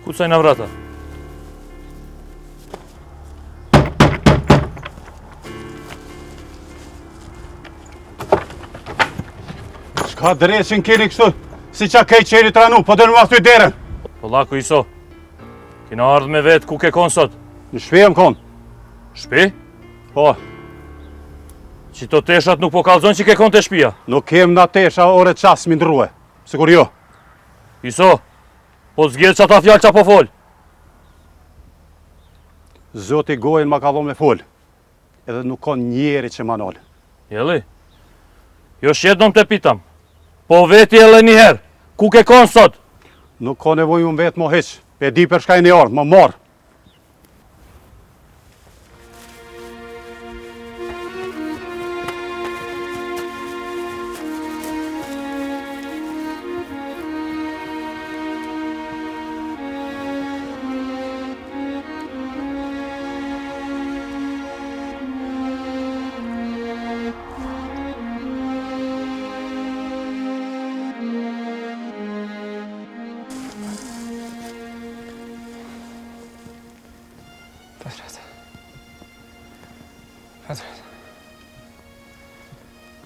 Kucaj na vrata. Shka dreqin keni kështu, si qa kej qeri tranu, po të në mastu i derën. Pollaku Iso, kina ardhë me vetë ku ke konë sot? Në shpi e më konë. Shpi? Po, Që to teshat nuk po kallzon që ke konë të shpia. nuk kem na tesha ore qas mi ndruhe, sikur jo. Iso, po zgjedh që ata fjallë që po folë. Zoti gojën ma ka dho me fol, edhe nuk ka njeri që ma nalë. Jeli, jo shjedon të pitam, po veti edhe njëherë, ku ke konë sot? Nuk ka nevoj unë vetë mo heq, pe di për shka e një ardhë, më marë.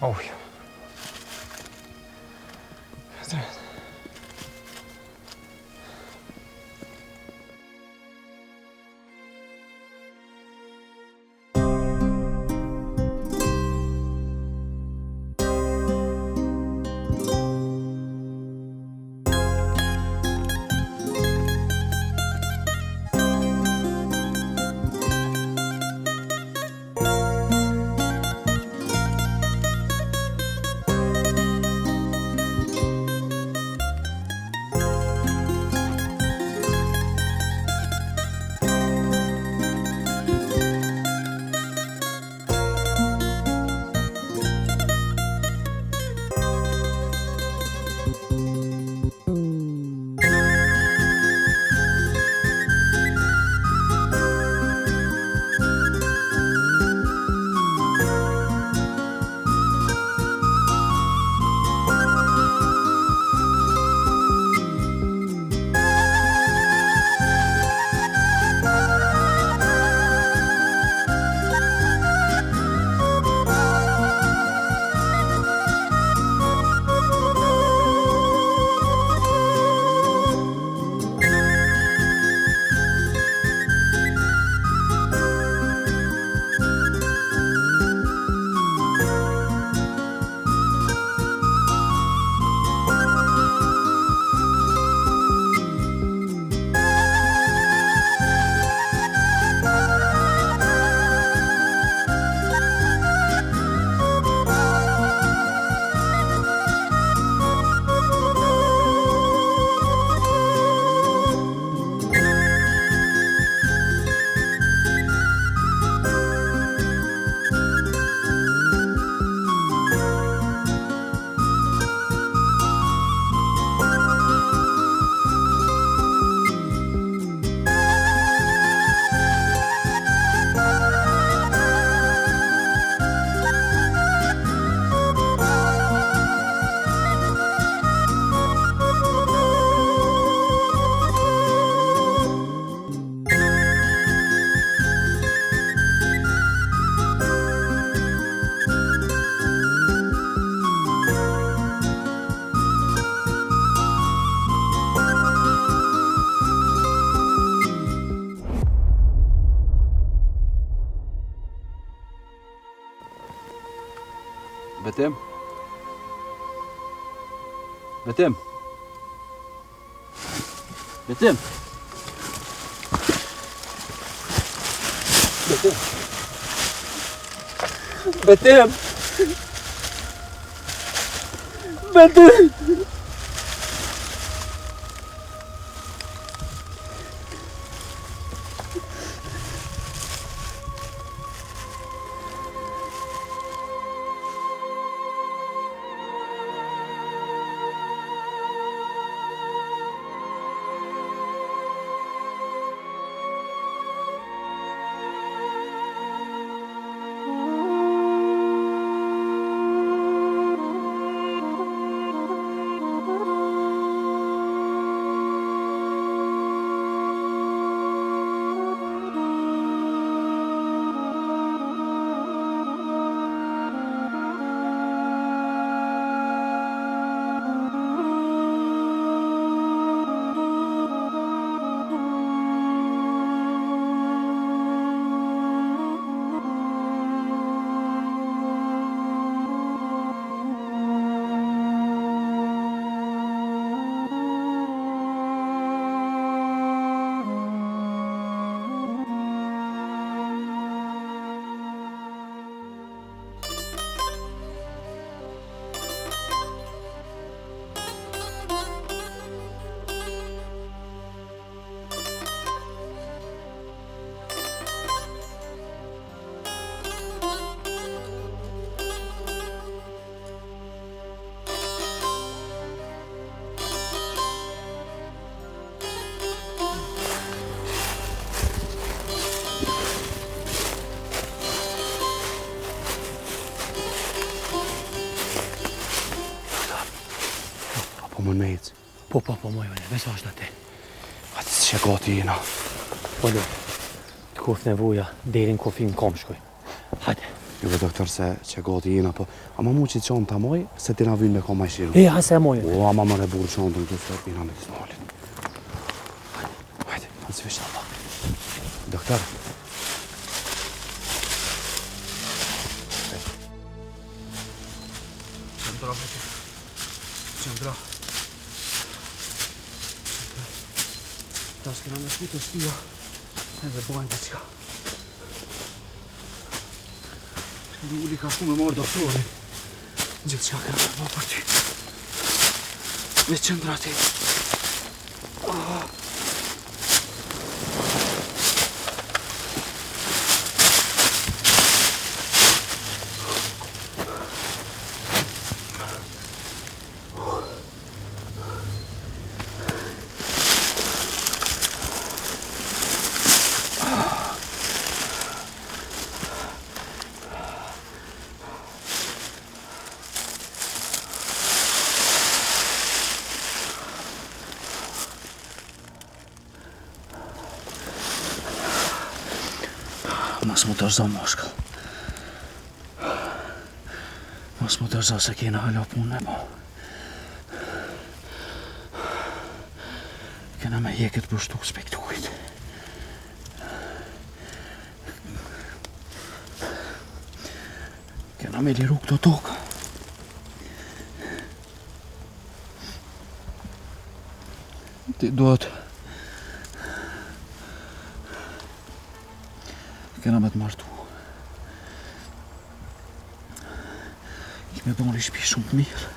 Oj. Betim? Betim? Betim? Betim? Betim? Betim? më në ecë. Po, moj, me sa është atë. Hajde si që gati jena. Po, lo, të kuth nevoja, deri në kofin kom shkoj. Hajde. Jo, doktor, se që gati jena, po, ama mu që qonë të moj, se ti na vynë me ka ma shiru. E, hajse e moj. O, ama më reburë qonë të në të sërë, jena me të smalin. Hajde, si vishë Allah. Doktor. Qëndra. Ta s'kena me shku të stia, edhe bojnë të qka. Lulli ka shku me marrë doktorin. Gjithë qa kena me bojnë për ty. Dhe qëndra ti. Mos më tërza moshka. Mos më tërza se kena hala punë e po. Kena me jeket për shtu spektuit. Kena me liru këto tokë. Ti duhet kena me të martu. I me boni shpi shumë të mirë.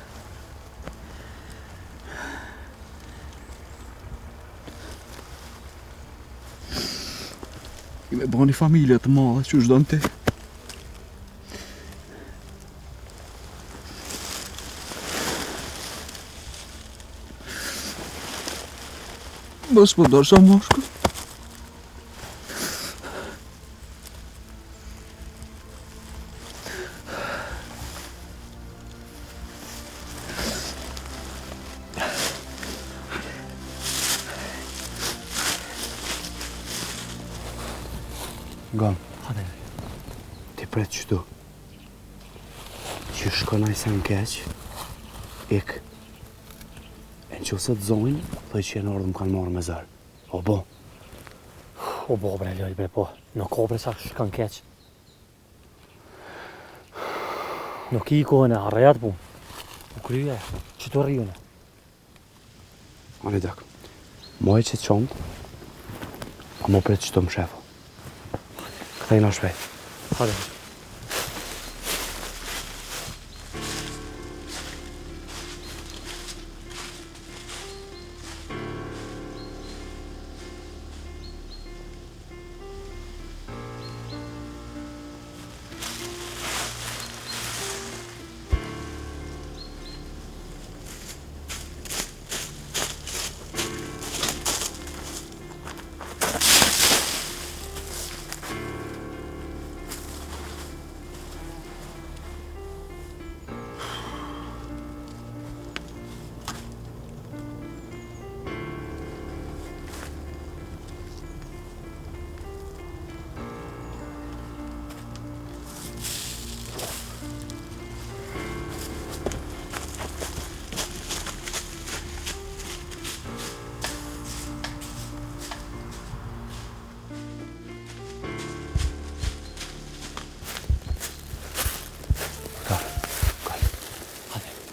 I me boni familje të madhe që është donë ti. Mos më dorë sa moshku. Gam, Hajde. ti pret qëtu. Që shkonaj se në keq, ik. E në qëse të zonjë, thëj që jenë ordë më kanë marrë me zërë. O bo. O bo, bre, loj, bre, po. Nuk o, bre, sa shkan keq. Nuk I kohën e arrejat pu. U kryje, që të rjune. Ani dak, moj që të qëndë, a mo pret që të më shefo. Këthejna shpejt. Hajde.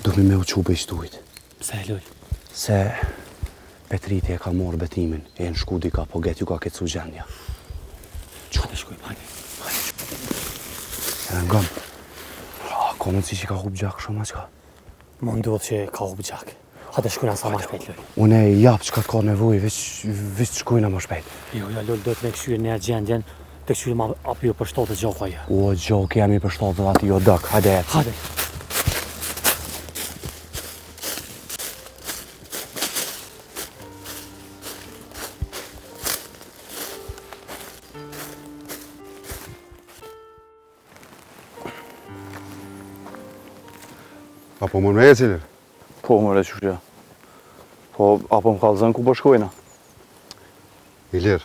Duhmi me u qupe i shtujt. Pse e loj? Se Petriti e ka morë betimin, e në shkudi ka, po get ju ka kecu gjendja. Hajde shkoj, hajde. Edhe në gëm. Ka mundësi që ka hup gjak shumë a qka. Më ndodhë që ka hup gjak. Hajde shkojna sa ma shpejt, loj. Une e japë që ka të ka nevoj, veç shkojna ma shpejt. Jo, ja, loj, do të me këshyre një gjendjen, të këshyre ma api jo për shtotë të gjokë aja. O, gjok, jemi për shtatët ati jo dëk, hajde e. Hajde. Apo mund me ecilër? Po, më re qështja. Po, apo më kallëzën ku po shkojna? Ilir,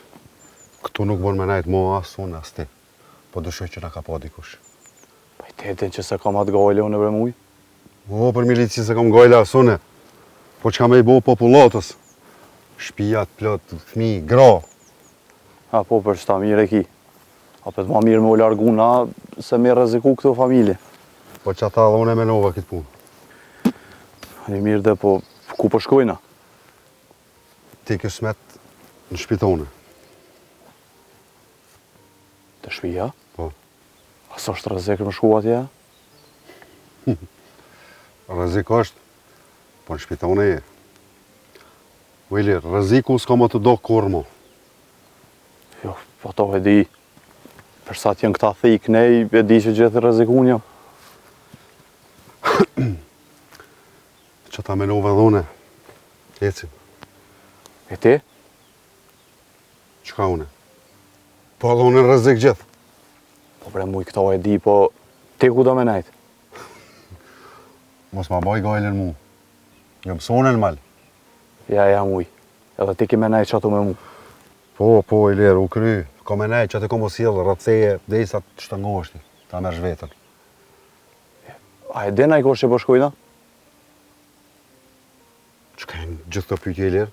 këtu nuk bën me najtë mo as unë as ti. Po dëshoj që na ka pa dikush. Po i tetin që se kam atë gajle unë bre muj. O, për milici se kam gajle as unë. Po që ka me i bo popullatës. Shpijat, plot, fmi, gra. Po, për që ta mire ki. Apo të ma mirë me u larguna se me rreziku këto familje. Po që ata dhe unë e menova këtë punë. I mirë dhe po, ku po shkojna? Ti kjo smet në shpitone. Të shpija? Po. A sa është rrezik më shku atje? Rrezik është, po në shpitone je. O Ilir, rreziku s'ka më të do kur mo. Jo, po to e di. Përsa t'jen këta thik nej, e di që gjithë rrezikun jam. Që ta menova dhe une. Ecim. E ti? Qka une? Po edhe une në rrezik gjithë. Po bre muj këta e di, po ti ku do me nejt? Mos ma baj gajlen mu. Jo mësone në mal. Ja muj. Edhe ti ki me nejt që ato me mu. Po, Ilir, u kry. Ka me nejt që atë kom o sjellë, rëtheje, dhe i sa të shtëngoshti. Ta mersh vetën. A e dina i kosh që po shkojna? Qka e në gjithë të pytje, Ilir?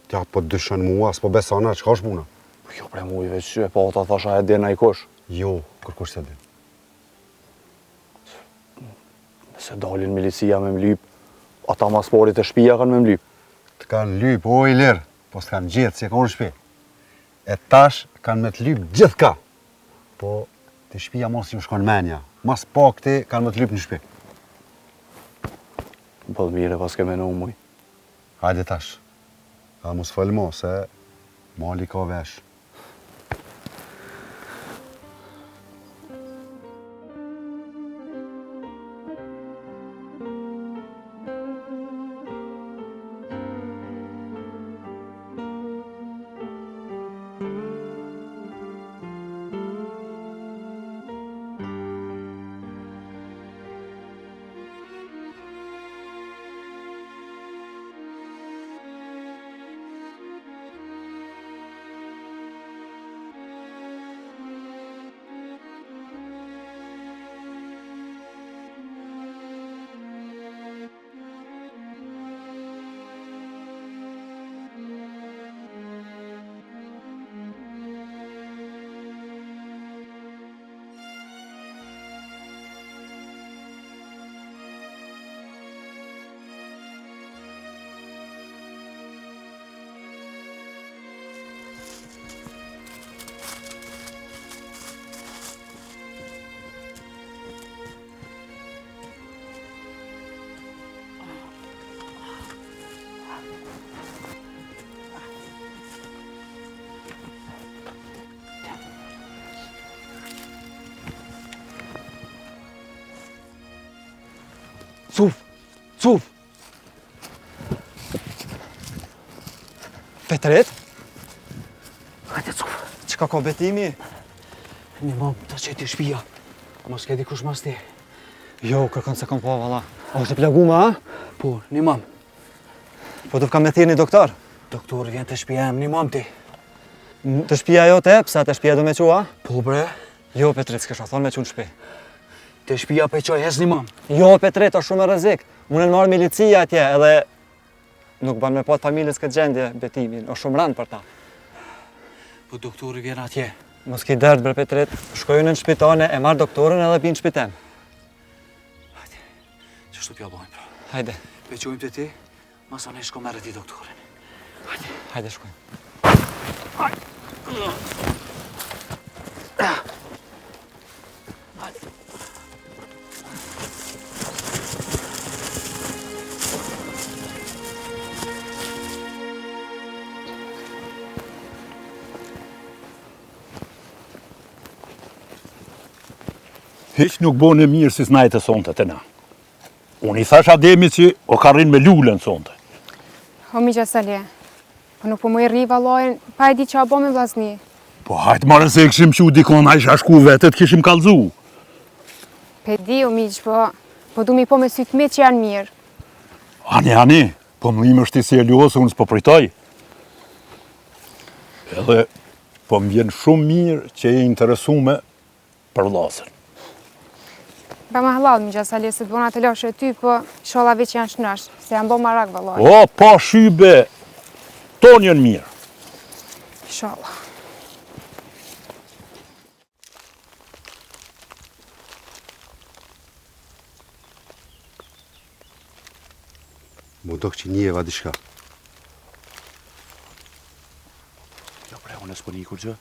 Tja po dyshën mua, s'po besana, qka është puna? Jo bre muj, veç e pa ta thash a e dina i kosh. Jo, kërkush se din. Nëse dalin milicia me mlyp, ata mas parit e shpia kanë me mlyp. Të kanë lyp, o Ilir, po s'kanë gjithë, si e ka unë shpi. E tash kanë me të lyp gjithë ka. Po, të shpia mos ju shkon menja. Mas pak ti kanë me të lyp në shpi. Bëllë mire pas ke menu muj. Hajde tash. Ka mos fëllë mo, se mali ka vesh. Cuf! Petret? Hajde cuf! Qka ka betimi? Një mam, ta qeti shpia. Mos ke dikush mas ti. Jo, kërkon se kom pa, valla. A është e plaguma, a? Po, një mam. Po du kam me thirë një doktor? Doktor vjen të shpia em, një mam ti. Të shpia jo te, psa të shpia du me qua? Po bre. Jo, Petret, s'kesha thonë me qu në shpi. Të shpia pe qoj, hes një mam. Jo, Petret, është shumë e rrezik. Unë në marrë milicia atje, edhe nuk ban me pat familjes këtë gjendje betimin, është shumë rënd për ta. Po doktori vjen atje. Mos ki dërd, bre Petret, shkojnë në shpitane, e marrë doktorën edhe pinë shpiten. Hajde, qështu pja bojnë, pra. Hajde. Veqojmë të ti, masa ne shko merë ti doktorin. Hajde. Hajde, shkojmë. Hajde. Hiq nuk bone mirë si s'najtë e sonte të na. Unë i thash Ademit që o ka rrinë me lullën sonte. O mi Gjasalje, po nuk po më i rri valojnë, pa e di që a bo me vllazni. Po hajtë marën se e këshim që u dikon a isha shku vetët kishim kalzu. Pe di o miq, po du mi po me sytë me që janë mirë. Ani, Po më im është i serios, unë s'po pritoj. Edhe po më vjen shumë mirë që e interesume për vllazën. Ba më halal, mi gjasali, se të bona të loshe ty, po shollave që janë shnash, se janë bo marak vallaj. O, pa shybe, tonë janë mirë. Sholla. Mu do që njeva diçka. Jo bre, unë s'po një kur gjë.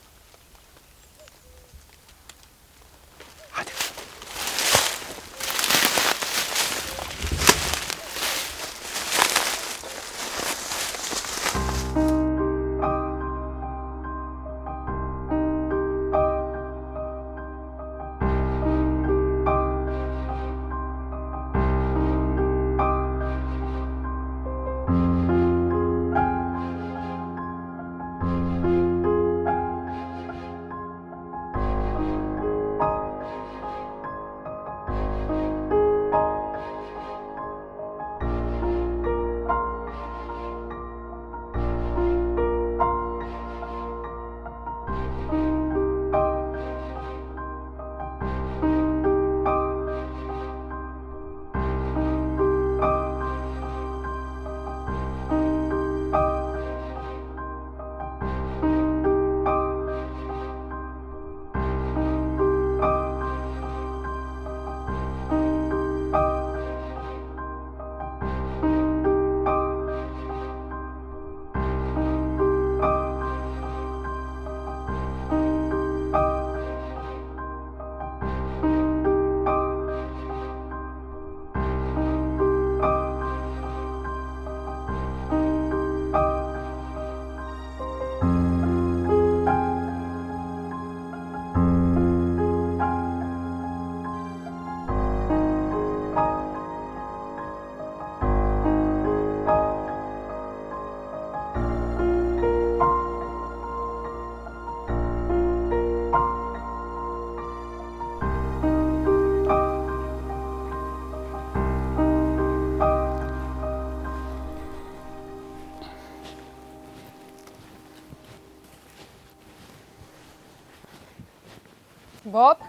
Bob?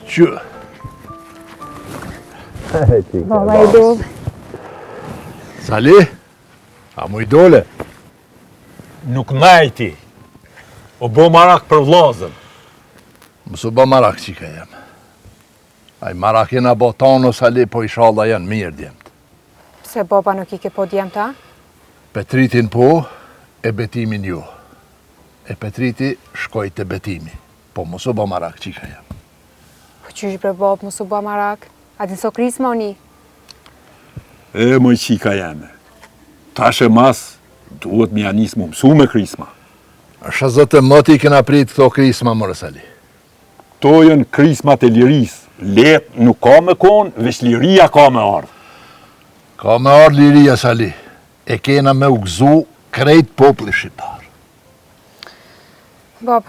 Që? Baba i dol. Sali? A mu i dole? Nuk najti. O bo marak për vllazën. Mësu bë marak që ka jem. Aj marak jena botonë, Sali, po inshallah janë mirë djemt. Pse baba nuk i ke po djemta? Petritin po, e betimin jo. E Petriti shkoj të betimi. Po mësu bë marak që ka jem. Po qysh bre Bob, mos u ba marak. A din so krisma oni? E moj qika jeme. Tash e mas duhet mi anis mu mësu me krisma. Është zëtë mëti kena prit këto krisma, mërë Sali. To janë krismat e liris. Let nuk ka me konë, veç liria ka me ardhë. Ka me ardhë liria, Sali. E kena me u gëzu krejt populli shqiptar. Bob,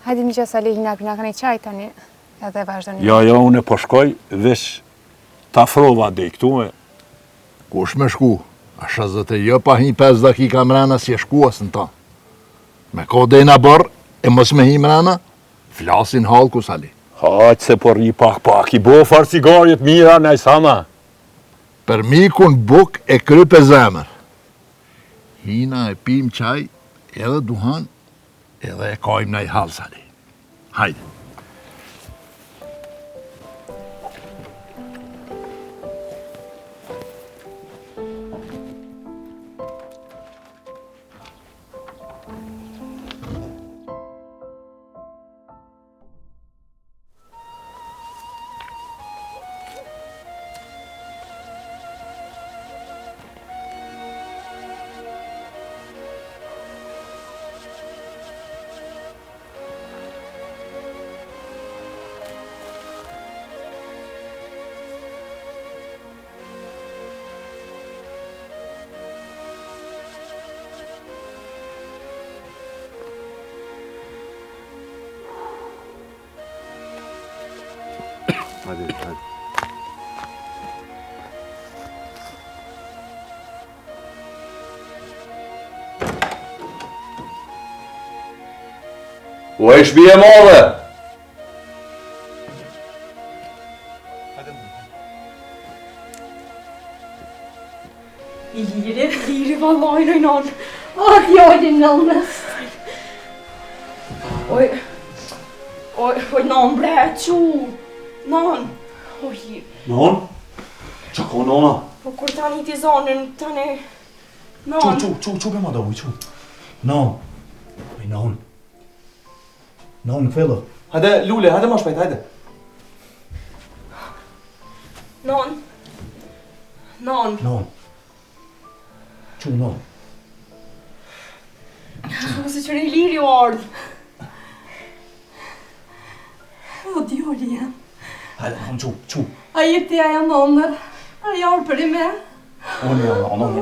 hajde mi gjasali hina pina këne qaj tani, edhe vazhdoni. Ja, unë e po shkoj, veç ta frova dhe i këtu me. Kush me shku? Është zëtë jo pa hi 5 dakika mrena si e shkuas në ta. Me kode i në bërë, e mos me hi mrena, flasin halku, Sali. Haqë se por një pak, i bo farë cigarit mira në sama. Për mikun buk e kryp e zemër. Hina e pim qaj, edhe duhan, edhe e kajmë në i halë, Sali. Hajde. Hadi. Ku e shpije madhe? Liri vallahi në non. Ah, djalin nënës. Oj, non bre, qu. Non. Oj. Non? Qa ko nona? Po kur tani ti zonën, tani... Non. Qu be ma da uj, qu. Non. Oj, non. Non, kvello. Hajde, Lule, hajde ma shpejt, hajde. Non. Non. Non. Qu, non. Se që Liri u ardhë. O, djoli jam. Hajde, non, qu. A jeti aja nëndër. A jarë për i me. Non.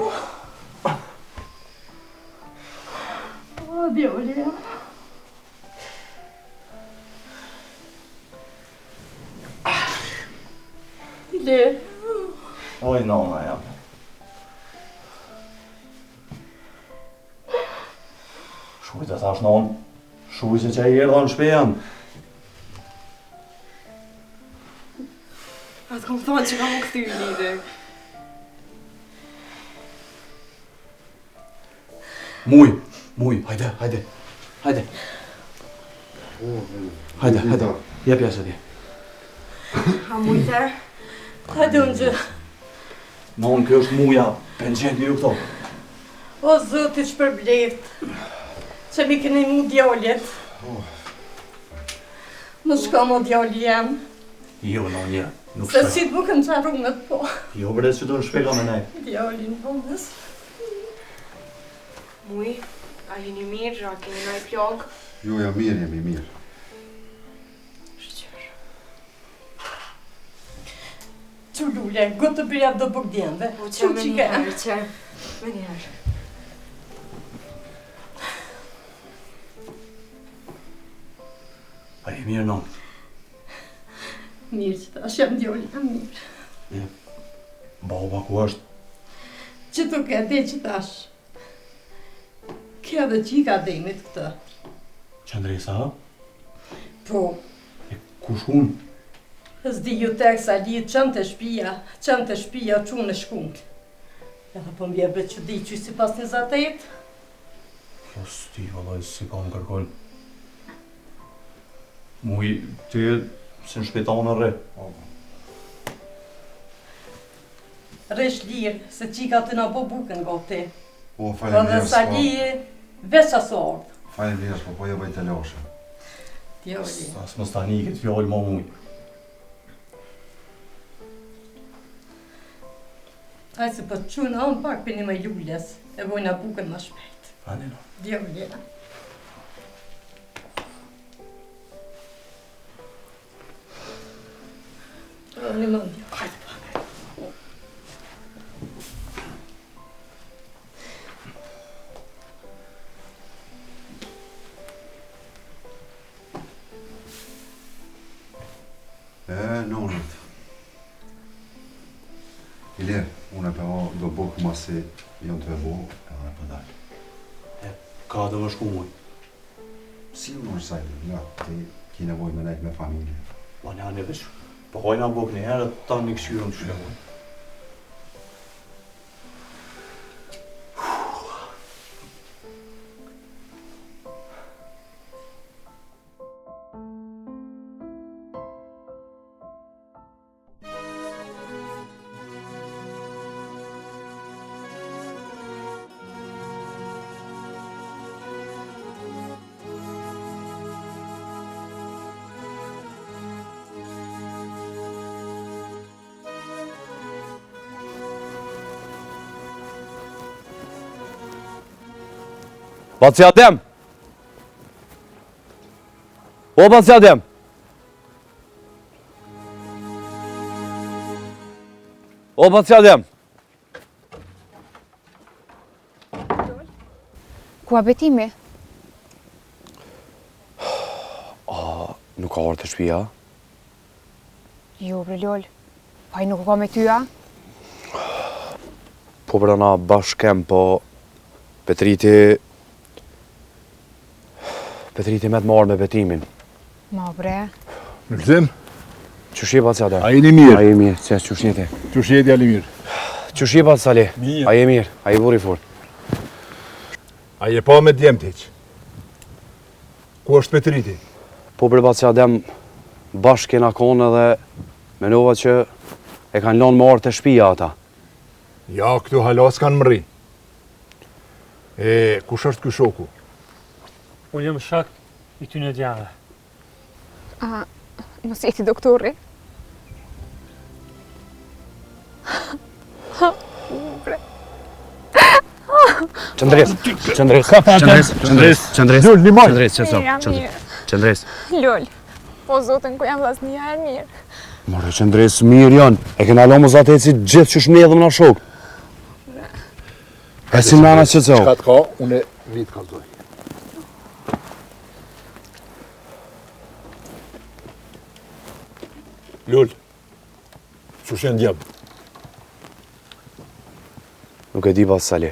O, djoli jam. Lirë. Oj, nona jam. Shuj të thash non. Shuj se që e erdha në shpejan. A të kom thonë që ka më këthy Liri. Muj, hajde. Hajde. Jep jasë ti. A mujte? Hajde unë gjë. Non, kjo është muja, penqendi ju këto. O, zëti që përbleft. Që mi këni mu djallit. Më shko më djalli jem. Jo, non, ja, nuk Se shpej. si të bukën që rrungët po. Jo, bre, që të në shpega me nej. Djallin nëndës. Muj, a jeni mirë, a keni naj plagë? Jo, ja mirë, jemi mirë. Shqyr. Që Lule, gotë të bërja do bukdjenve. Po që me njëherë, që me njëherë. A i mirë, non. Mirë që tash jam djoli, jam mirë. Baba ku është? Që të këtë që tash. Kja dhe qika denit këtë. Qëndresa, ha? Po, Ku shkun? s'di ju tek sa li qënë të shpia, qunë në shkunk. Edhe po mbje bre që di që si pas 28. Jo, s'ti, vallaj, si ka më kërkon. Muj, ti si në shpetana në re. Resh lirë, se qika të nga po bukën gati. O, Edhe sa li veç aso ardhë. Faleminderit, po jo bëj të loshe. Djoli. As më stani këtë fjallë ma muj. Aj se po të qunë anë pak për një me lulles, e bojna bukën ma shpejt. Anina. Djoli. Një mëndjo. Hajde pak. Nonët. Ilir, unë e përha do bukë masi jonë të e bo, edhe për dalë. Ka dhe më shku muj. Si unë është sajtë, nga ti ki nevoj me nejtë me familje. Ma një anë e veç. Po hojna buk një herë, ta një këshyrën të shkëmë. Baci Adem! O, Baci Adem! O, Baci Adem! Ku a betimi? Nuk ka orë të shpia? Jo, bre Lol. Pa i nuk ka me tyja? Po pra na bashkem, po Petriti Petriti me të marrë me betimin. Ma bre. Nulzim, Qëshje pa Sale? a jeni mirë? A je mirë, që qëshjeti? Qëshjeti Alimir? Qëshje pa Sale? Mirë. A je mirë, a je buri fort. A je pa me djemt hiq? Ku është Petriti? Po për baci Adem, bashkë kena konë edhe menova që e kanë lonë më orë të shpia ata. Ja, këtu halas kanë mëri. E, kush është ky shoku? Unë jam shak I ty në djave. A, mos jeti doktori? Qëndres. Lol, po zotën ku jam vlasni herë mirë. More qëndres mirë janë, e kena lo më zatë e si gjithë që shmedhëm në shokë. E si nana që të Qka të ka, unë e vitë kalzoj. Lull, që shenë djemë? Nuk e di pas Sali.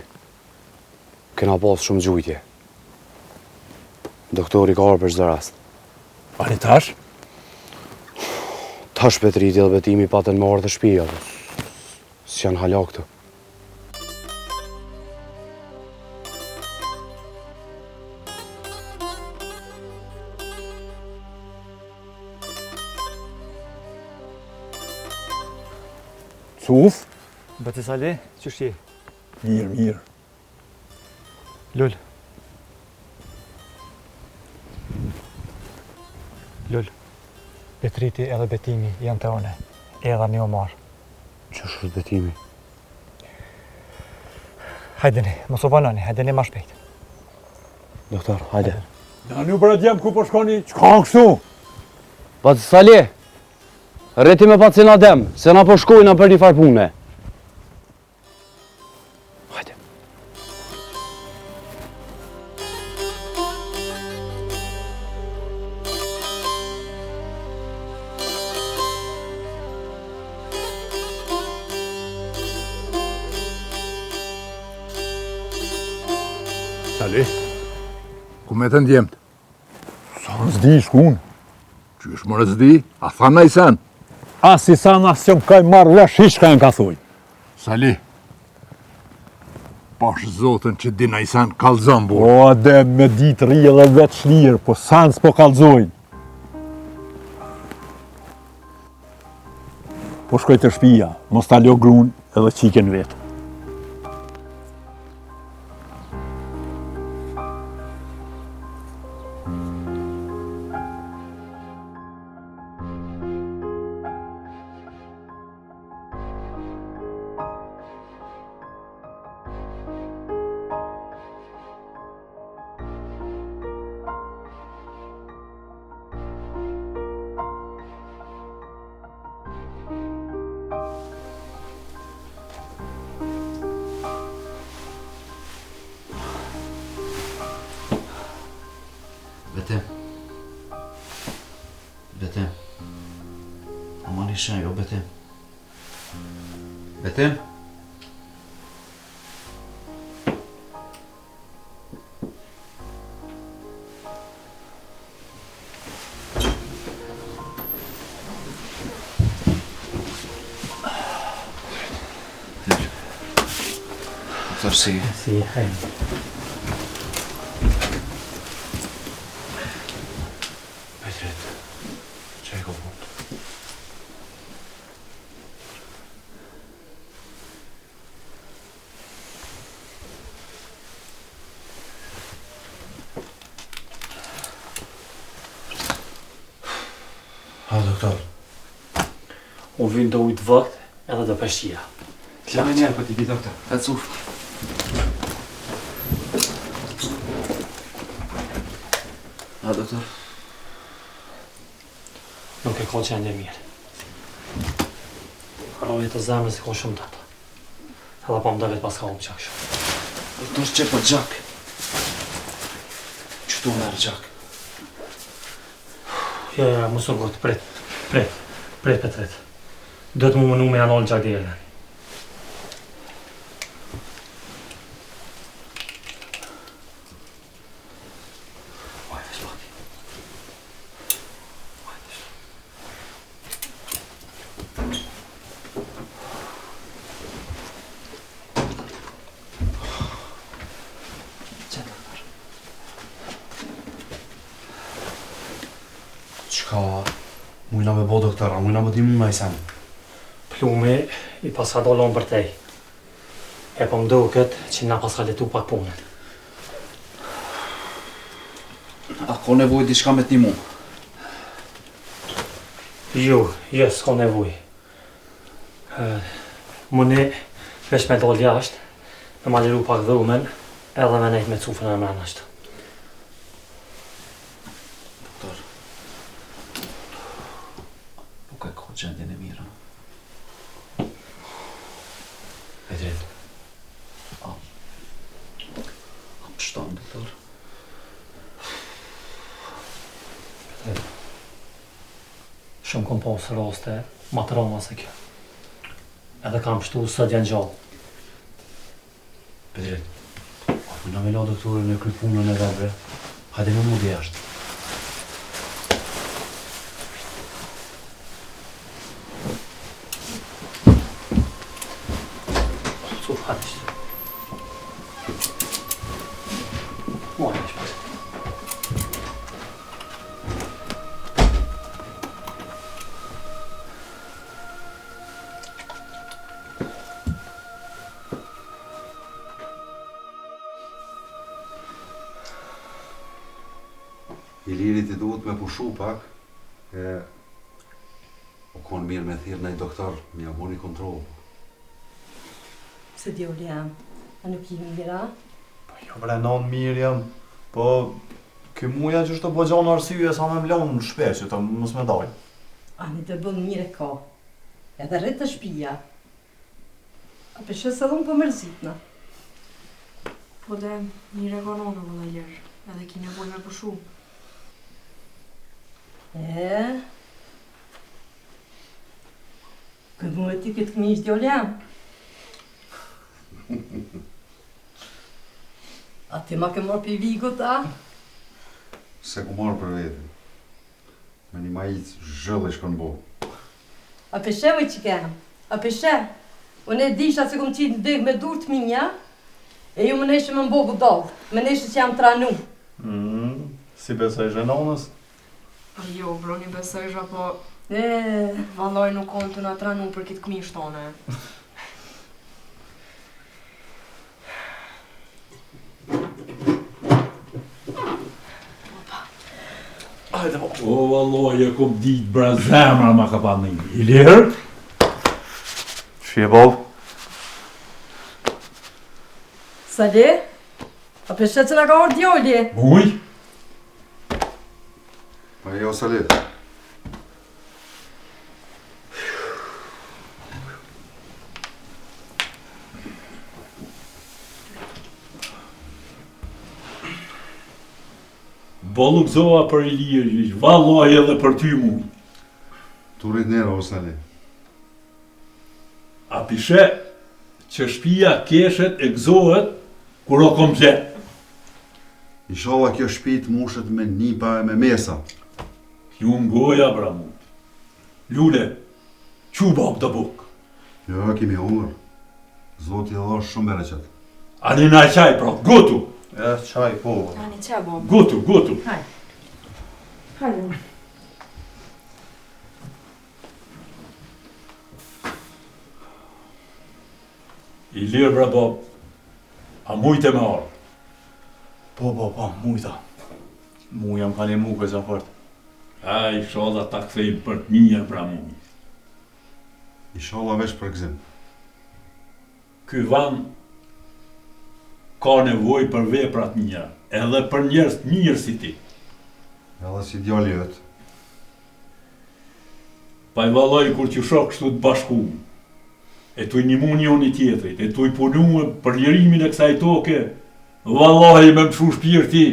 Kena pas shumë gjujtje. Doktori ka orë për çdo rast. Ani tash? Tash Petriti dhe betimi patën më orë të shpija. S'janë hala këtu. Cuf? Bati Sale, qëshje? Mirë, mirë. Lull. Lull. Petriti edhe betimi janë të one. Edhe një omar. Që është betimi? Hajdeni, mos u banoni, hajdeni ma shpejt. Doktor, hajde. Na një për djemë ku po shkoni, qka në kështu? Bati Sali, rreti me pacin Adem, se na po shkojna për një farë pune. Hajde. Sali, ku me të ndjemët? Sa në zdi shkun? Qysh më rëzdi, a tha na i sen? As si sa në asë që më kaj marrë vesh, hiç ka në ka thuj. Sali, pash zotën që di na i sen kalzon bu. O, ade me ditë rije dhe vetë shlirë, po sa në s'po kalzojnë. Po shkoj të shpia, mos ta lo grun edhe qiken vetë. Betem. Betem. Aman isha jo, Betem. Betem. Doktor, si? Si, hej. Petrit, që e ko punë? Ha, doktor. Unë vinë të ujtë vëkt edhe të peshqia. Lame njerë për t'i bi, doktor. E cuf. A, doktor? Nuk e konë që ende mirë. Rojë të zemrës i konë shumë të ata. Edhe po më dëvet pas ka unë qak shumë. Doktor, që për gjak? Që tu merë gjak? Ja, mos u gotë, pret, Petret. Do të mu mënu me anol gjak dhe jelën. Oj, veç pak. Qka? Mujna me bo doktora, mujna me dimu na i sen. Plumi i paska dolon për tej. E po mduket që na paska letu pak punën. A ko nevoj diçka me t'nimu? Jo, s'ka nevoj. Muni vesh me dol jashtë, me ma liru pak dhumen, edhe me nejt me cufën e mrena ashtë. Doktor. Po ka ko gjendjen e mira. E drejt. A pështon, doktor? Shumë kom posë raste, ma të roma se kjo. Edhe kam pështu sot janë gjallë. Pedret, mujna me la doktorën e kry punën e vebre. Hajde me mudi jashtë. Cuf, hajde shtë. Mojnë e shpesë. Ilirit i duhet me pushu pak, o konë mirë me thirë nëj doktor, mja bo një kontrol. Se djoli jam, a nuk i mira? Jo bre, non mirë jam, po ky muja që është të bëgjonë arsye sa me mlonë në shpesh që të mos me daj. Ani të bën mire ka, edhe rritë të shpia. A peshes edhe unë për mërzitna. Po dhe mire ka nonë vëlla ljerë, edhe ki nevoj me pushu. Këtë mu e ty këtë këmish djoli jam. A ti ma ke marrë për i vigut, a? Se ku marrë për vetin. Me një majicë zhëllë i shkon bo. A peshe vë që kem? A peshe? Unë e disha se kom qitë në degë me dur të minja, e ju më neshe më mbo budallë, më neshe që jam tranu. Si besoj zhenonës? Jo, bro, një besojsh apo... Valoj nuk konë të nga tranu për kitë këmish tone. Hajde po. O, valloj, e kom ditë bra zemra ma ka pa një. Ilir? Shie bov? Sali? A peshe që nga ka orë djoli? Muj? Pa jo, Salit. Bolluk zoa për Ilir, valloj edhe për ty muj. Turit nera, o Salit. A pishe që shpia keshet e gzohet kur o komplet. Inshallah kjo shtëpi të mushet me nipa e me mesa. Ju ngoja bra mu. Lule, qu bab të buk. Jo, kemi hungër. Zoti dhe është shumë bereqet. Ani na qaj pra, gotu. E, qaj po. Ani qa bo? Gotu, gotu. Hajde. Ilir bra bab, a mujte me arë. Po, mujta. Muja më ka një mu kësa fort. Aj, shodha ta kthejmë për të mija bra muj. Inshallah veç për gzim. Ky van ka nevoj për veprat mija, edhe për njerëz të mirë si ti. Edhe si djali jëtë. Pa i valloj kur që shok kështu të bashku, e tu i një mu njoni tjetrit, e tu i punu për lirimin e kësaj toke, valloj me mshu shpirti,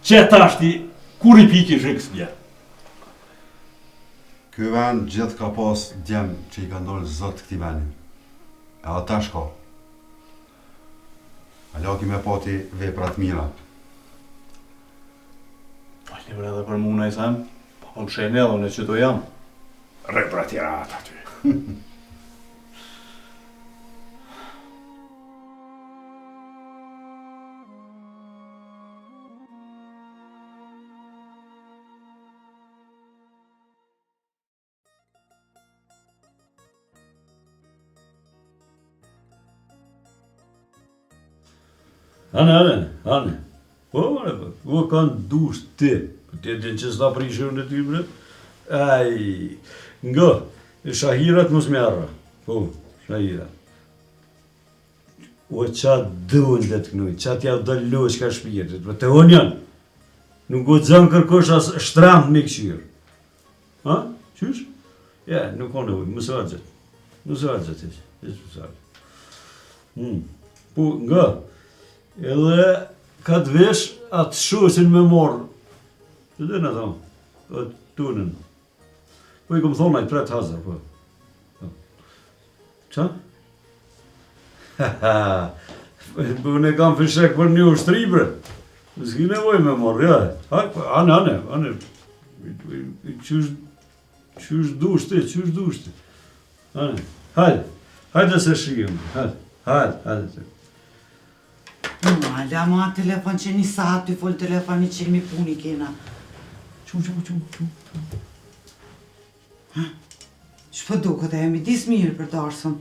që tashti, kur i piki shikës bje. Ky vend gjithë ka pas djem që i ka ndollë zot këti venin. Edhe ta shka. A laki me pati veprat mira. Falni bre edhe për mu në i sem, pa po më shenë edhe unë që do jam. Re pra tjera ata ty. Hane. Po, kanë dush ti. Ti din që s'ta prishën e ty, bre. Aj, nga, shahirat mos mjarra. Po, shahirat. O qa dëvën dhe të kënuj, qa t'ja dëllosh ka shpirtit, të unë janë. Nuk o të zënë kërkosh as shtramët me këshirë. Ha? Qysh? Ja, nuk o në ujë, mësë argjët. Mësë argjët ishë, mësë argjët. Po, nga, edhe ka të vesh atë shosin me morë. Që dhe në thamë, atë tunën. Po i këmë thonë ajtë pretë hazër, po. Qa? Po ne kam fishek për një ushtri, bre. S'ki nevoj me morë, ja. Ane. Qysh dush ti. Ane, hajde se shrijem, hajde. Mala, ma telefon që një saat të folë telefoni që mi puni kena. Qumë. Që po duke të jemi disë mirë për të arsën?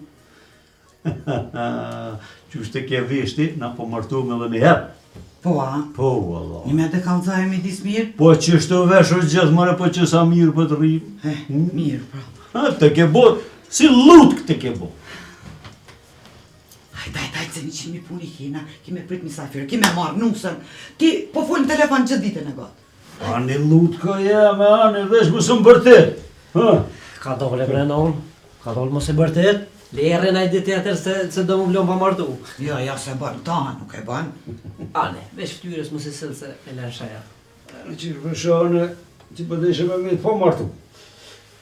Qysh të ke veshti, na po martume dhe një herë. Po, a? Po, valla. Një me të kalzajemi disë mirë? Po, që shtë veshë gjithë mëre, po që sa mirë për të rrimë. Mirë, pra. Të ke bo, si lutë këtë ke bo. Hajde, se një që mi puni kena, kime prit misafirë, kime marrë nusën. Ti po folë në telefon gjithë ditën e gotë. Ani lutë ka jeme, ani vesh më së më bërtet. Ka dole brenda unë, ka dole mos e bërtet. Lere në i ditë tjetër se do më vlonë pa martu. Jo, se bën, ta nuk e bën. Ane, vesh ftyrës mos e sëllë se e lënë shaja. Në qërë përshane, që përdeshe me me të pa martu.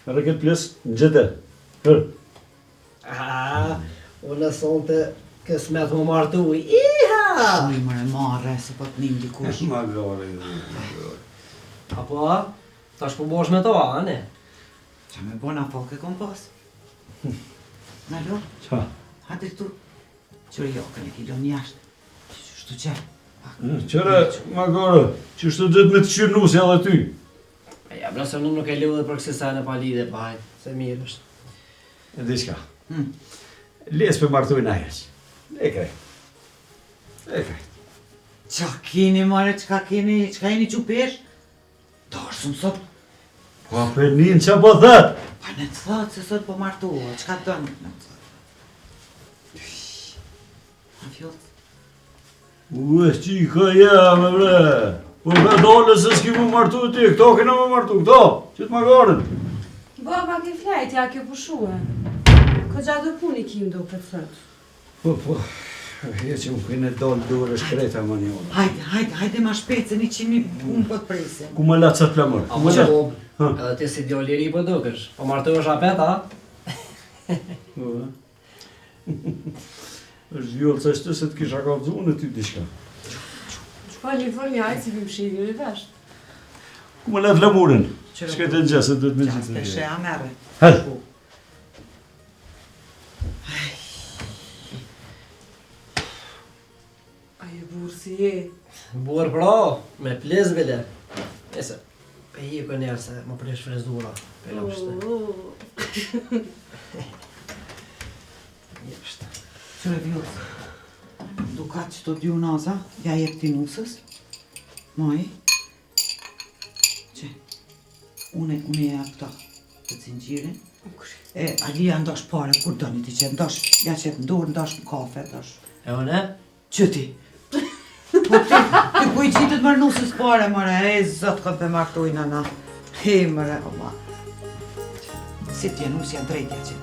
Edhe këtë plesë në gjithë. Unë e thonë të kësë me të më martu. Iha! Shuj mëre marre, se po të njëm dikush. Ma gare. Apo, tash po bosh me to, ane? Qa me bona folk e kom pas? Nalo? Qa? Hadi këtu. Qërë jokën e kilo njashtë. Qështu që? Qëre, ma gare, qështu dhëtë me të qyrë nusë edhe ty? Ja, blasë unë nuk e lidhe për kësi sajnë e palide, baj, se mirë është. E di shka? Lesë për martu i najes. E krej. Qa kini, mare, qka jeni qupesh? Ta është sëmë sot. Po për njën që po thët? Pa në të thët se sot po martuo, qka të dënë në të thët? Ma fjollë. Qika jeme, bre. Po ka dole se s'ki më martu ti, këto kena më martu, këto, që të ma garen. Baba, ke flajt, ja ke pushue. Ko gjatë do puni kim do për të thët. Po, e që më këne dollë dure shkreta më një orë. Hajde ma shpejt se 100.000 unë po të presim. Ku më latë sa të plamër? Apo që, edhe ti si djolë liri po dukesh, po martu është apet, a? është vjollë sa shtë se të kisha ka vëzu në ty dishka. Po, një formi ajtë si vim shirë i vesh. Ku më latë lamurin? Shkajtë e në gjasë, dhe të me gjithë në Peshe, a merë. Hëllë. Aje burë si je. Burë pra, me plez bile. Ese, pe hi ku njerë se më presh frezura. Pe lopshte. Jeshte. Qëre vjollës, dukat që të dy unaza, ja jep ti nusës. Moj. Që, une jep këta të zinxhirin. E Alia ndosh pare, kur doni ti që ndosh, ja që të ndur, ndosh në kafe, ndosh. E une? Që ti? Po ti ku i qitët mërë nusës pare, mëre, e zot këtë me martujnë ana. He, mëre, Allah. Si t'je nusja drejtja që.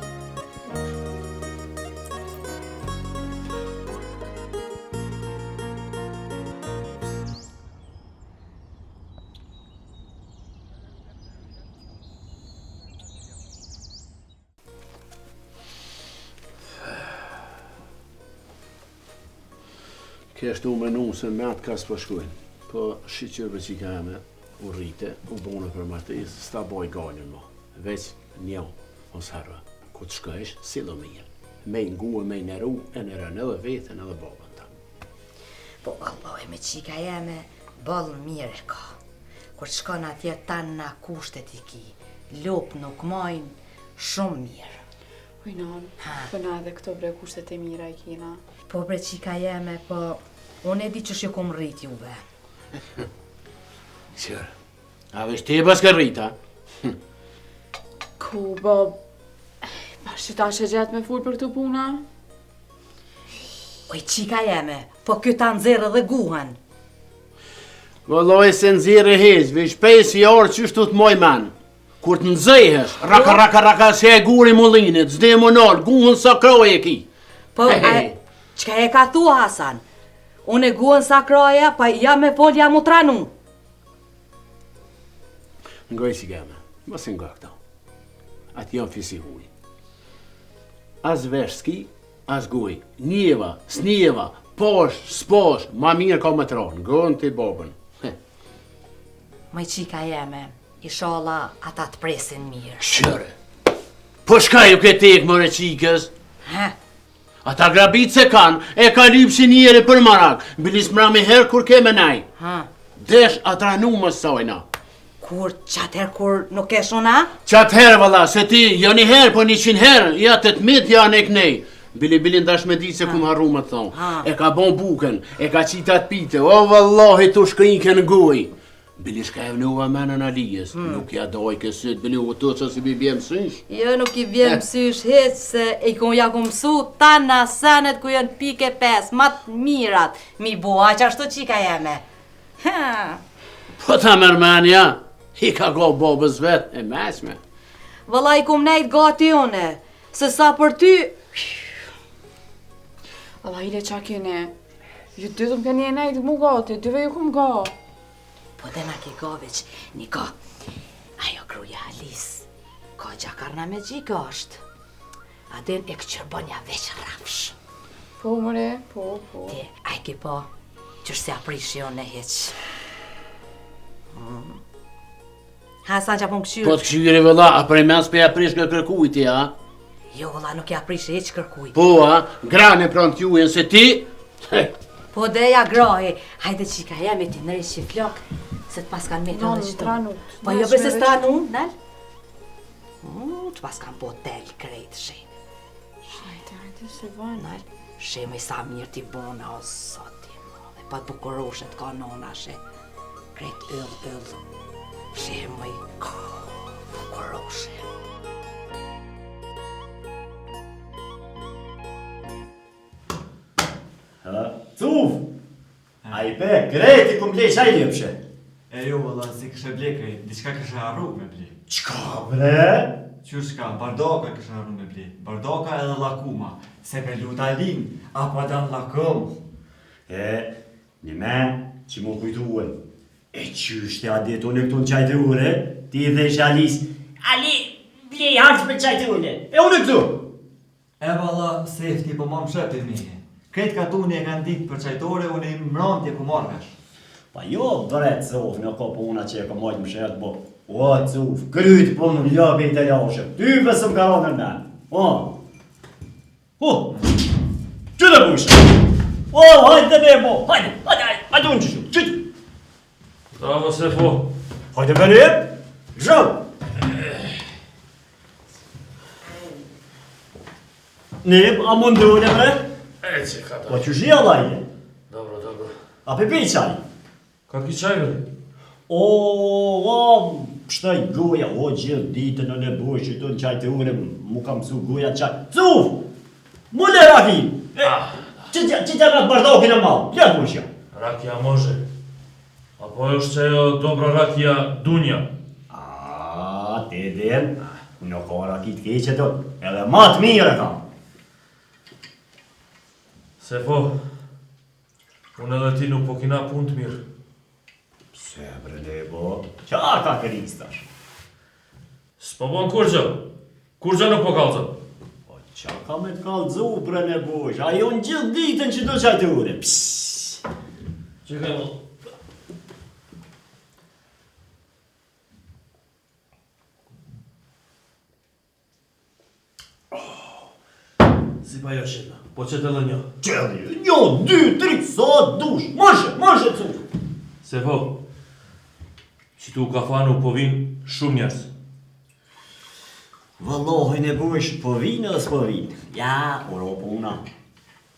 Kështu me nusën me atë kas përshkujnë, po shqyqyrëve që i ka me u rrite, u bune për martis, s'ta boj gajnën mo, veç një, ose harva, ku të shkësh, si do mirë, me ngu e me nëru, e nërën edhe vetën edhe babën ta. Po, Allah, me qika jeme, balën mirë e ka, kur shkon atje tanë na kushtet i ki, lopë nuk majnë, shumë mirë. Ujnon, po na edhe këto bre kushtet e mira i kina. Po bre qika jeme, po Unë e di që shë kom rrit juve. Qërë, a vesh ti e baske rrita? Ku, Bob? Pa shita që gjatë me full për këtu puna? Oj, qika jeme, po kjo ta nëzirë dhe guhen. Vëlloj se nëzirë e hezë, veç 5 jarë që shtu të moj men. Kur të nëzëhesh, raka se e guri mullinit, zde më nalë, guhen sa kroj e ki. Po, qka e ka thua, Hasan? Unë e guhen sa kroja, pa jam me fol jam u tranu. Ngoj si geme, mos nga këta. Ati janë fisi huj. As vesh s'ki, as guj. Njeva, snjeva, posh, sposh, ma mirë ka më tronë. Ngojnë ti bobën. Maj qika jeme, ishala ata të presin mirë. Shëre, po shka ju këtë ekë mëre qikës? He? Ata grabit se kanë, e ka lypsi njeri për marak, bilis mra me herë kur ke me naj. Ha? Desh atra nu më sajna. Kur qatëher kur nuk e shuna? Qatëher valla, se ti jo një herë, po 100 herë, ja 18 janë e kënej. Bili ndash me di se ku më harru më të thonë. E ka bon buken, e ka qitat pite, o vallahi tu shkrinke në guj. Bili shka e vënuva menën alijes, nuk ja doj kësët, bili u të që si bi bje mësysh. Jo, nuk i bje mësysh heq, se i kon ja ku mësu ta në senet ku jënë pike 5, matë mirat, mi boa që ashtu qika jeme. Po ta mërmenja, i ka go bobës vet, e mesme. Vëlla i kom nejt gati une, se sa për ty... Allah ile qa kene, ju dy të më keni e nejt mu gati, dyve ju kom ga. Po dhe na ke goveq, Niko, ajo gruja Alis, ka gjakarna me gjika është. Aden e këqërbonja veç rafsh. Po, mëre, po. Ti, a ki po, qërë se aprish jo në heq. Hasan që apon këshyrë? Po të këshyri vëlla, a për e mens për e aprish nga kërkujti, a? Jo, vëlla, nuk e aprish heq kërkuj. Po, a? Grane pranë t'jujen se ti? Po deja grohi, hajde qika jemi ti nëri që flok, se të pas kanë me të në qëtu. Po jo për se stranun, nal? Të pas kanë po tel krejt she. Hajde, se vanë. Nal, she me sa mirë t'i bona o soti, dhe pa të bukuroshet ka nona she. Krejt yll, she me bukuroshet. Cuf! A i pe, krejt i kum blej qaj lepshe. E jo, valla, si kështë blej krejt, diçka kështë arru me blej. Qka, bre? Qyshka, bardoka kështë arru me blej, bardoka edhe lakuma, se me luta lin, apo dan lakum. Një men që mu kujtuën, e qyshte adeto në këtu në qajtë ure, ti dhe ishe Alis, Ali, blej harç për qajtë ure, e unë këtu. E valla, sefti po ma më shëpit mihe. Kretë ka tu një e kanë ditë për qajtore, unë i mërantje ku marrësh. Pa jo, bret, Cuf, në ko puna që e ka mojtë më shetë, bo. O, Cuf, kryt po në ljobe i të lashe, ty pësëm ka ronë në men. Që të bëshë? Hajde të be, bo, hajde unë qështu, qëtë. Bravo, Sefo. Hajde berim, zhëm. Nip, a mundu në bre? E që ka ta. Po që shia lajne? Dobro. A pe pi qaj? Ka ki qaj, bre? Pështaj goja, gjithë ditën në bush që të në qaj të ure, mu kam su goja qaj. Cuf! Mu le raki! Që t'ja nga të bardokin e malë, pjat mu shja? Rakija može. Apo është që jo dobra rakija dunja. Te den, në ka rakit keqe të, edhe matë mire kam. Sefo, unë edhe ti nuk po kina pun të mirë. Pse bre lebo, qa ka këristash? S'po bon kurgjë, kurgjë nuk po kalëzë. Po qa ka me t'kallëzu bre lebosh, ajo në gjithë ditën që do qaj të ure, psss. Që ka më... Si pa jo shqipë, po që të dhe një? Qëllë, 1, 2, 3, sa dush, mëshë, Cuf. Sefo, që tu ka fanu po vinë shumë njerës. Vëllohin e bush, po vinë edhe s'po vinë. Ja, oro puna.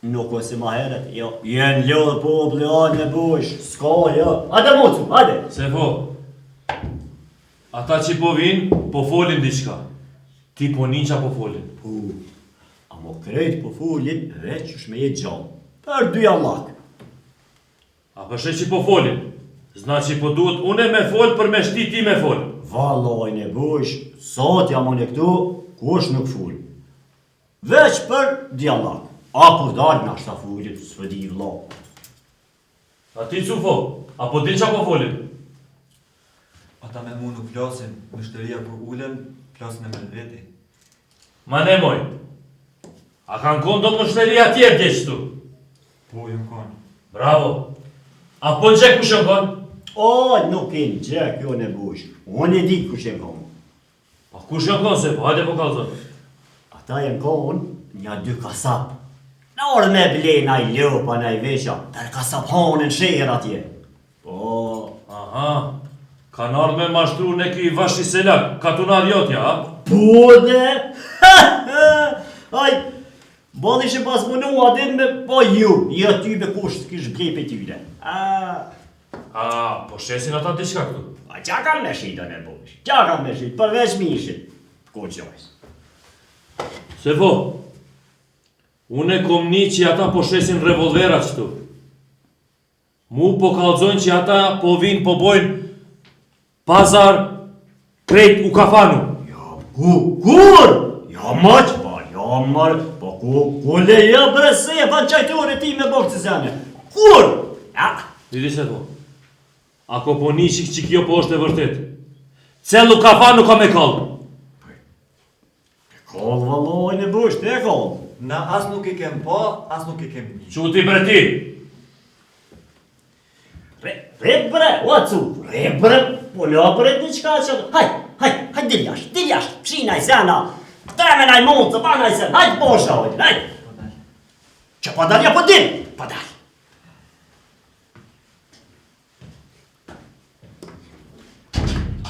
Nuk o si ma heret, jo. Jenë lodhë popli, anë e bush, s'ka, jo. Ate mocu, ate. Sefo, ata që po vinë, po folin diçka. Ti po nin qa po folin. A mo krejt po folin, veç është me jetë gjallë. Për dy allak. A përshë që po folin, zna që po duhet une me fol për me shti ti me fol. Valojnë e bush, sot jam unë e këtu, kush nuk full. Veç për dialog. A kur dalë nga shta fullit, së di vlo. A ti Cufo, apo din qa po folin? Ata me mu nuk flasin, mështëria për ulen, flasin e me veti. Ma ne moj, a kanë konë do mështëria tjerë dhe qëtu? Po, jëm konë. Bravo. Apo në gjek kush jëm konë? O, nuk e në gjek, jo në bush. Unë e di kush jëm konë. A kush jëm konë, Sefo? Hajde po kalzon. Ata jëm konë një dy kasap. Në orë me blejna i ljopa, në i veqa, për kasap hanën shërë atje. Po... Aha, kanë ardhë me mashtru në ki vashi selak, katunar jotja, ha? Po dhe... Aj, bani që pas mënu adin me po ju, i aty me kusht kish blej për tyre. Po shesin ata diçka këtu? A qa kanë me shita në bosh? Qa kanë me shita, përveç mishit. Ko qojës. Sefo, une kom një që ata po shesin revolverat qëtu. Mu po kalzojnë që ata po vinë po bojnë pazar krejt u kafanu. Kur? Ja maq, pa, ja marë, pa ku leja brese e van qajtore ti me bokë të zene. Kur? Ja. Didi Sefo, ako po një që kjo po është e vërtet. Celu kafanu ka me kallë. Kallë valojnë e bush, te kallë. Na as nuk i kem pa, as nuk i kem një. Quti bre ti? Re bre, o cu, re bre, po la bre një qka që... Haj, dil jasht, pshina i sena, treme naj mund, të pa naj sen, hajt bosha, hajt. Që pa dalja po dil, pa dal.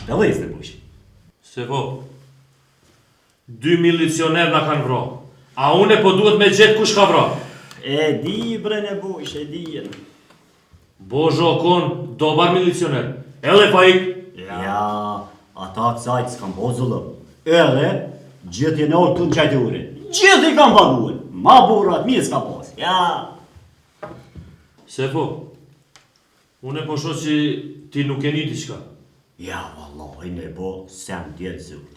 Dhe vëjës në bush. Sefo, 2 milicioner na kanë vro. A une po duhet me gjetë kush ka vro? E di bre në bush, e di jenë. Božo kon, dobar milicioner. Ele pa ik? Ja, ata kësajt s'kam bozullë. Ele, gjithë e në orë të në qajtë ure. Gjithë i kam paguën. Ma burat, mirë s'ka pas. Ja. Sefo, une po sho që ti nuk e një diçka. Ja, vallaj, ne bo, sem djetë zut.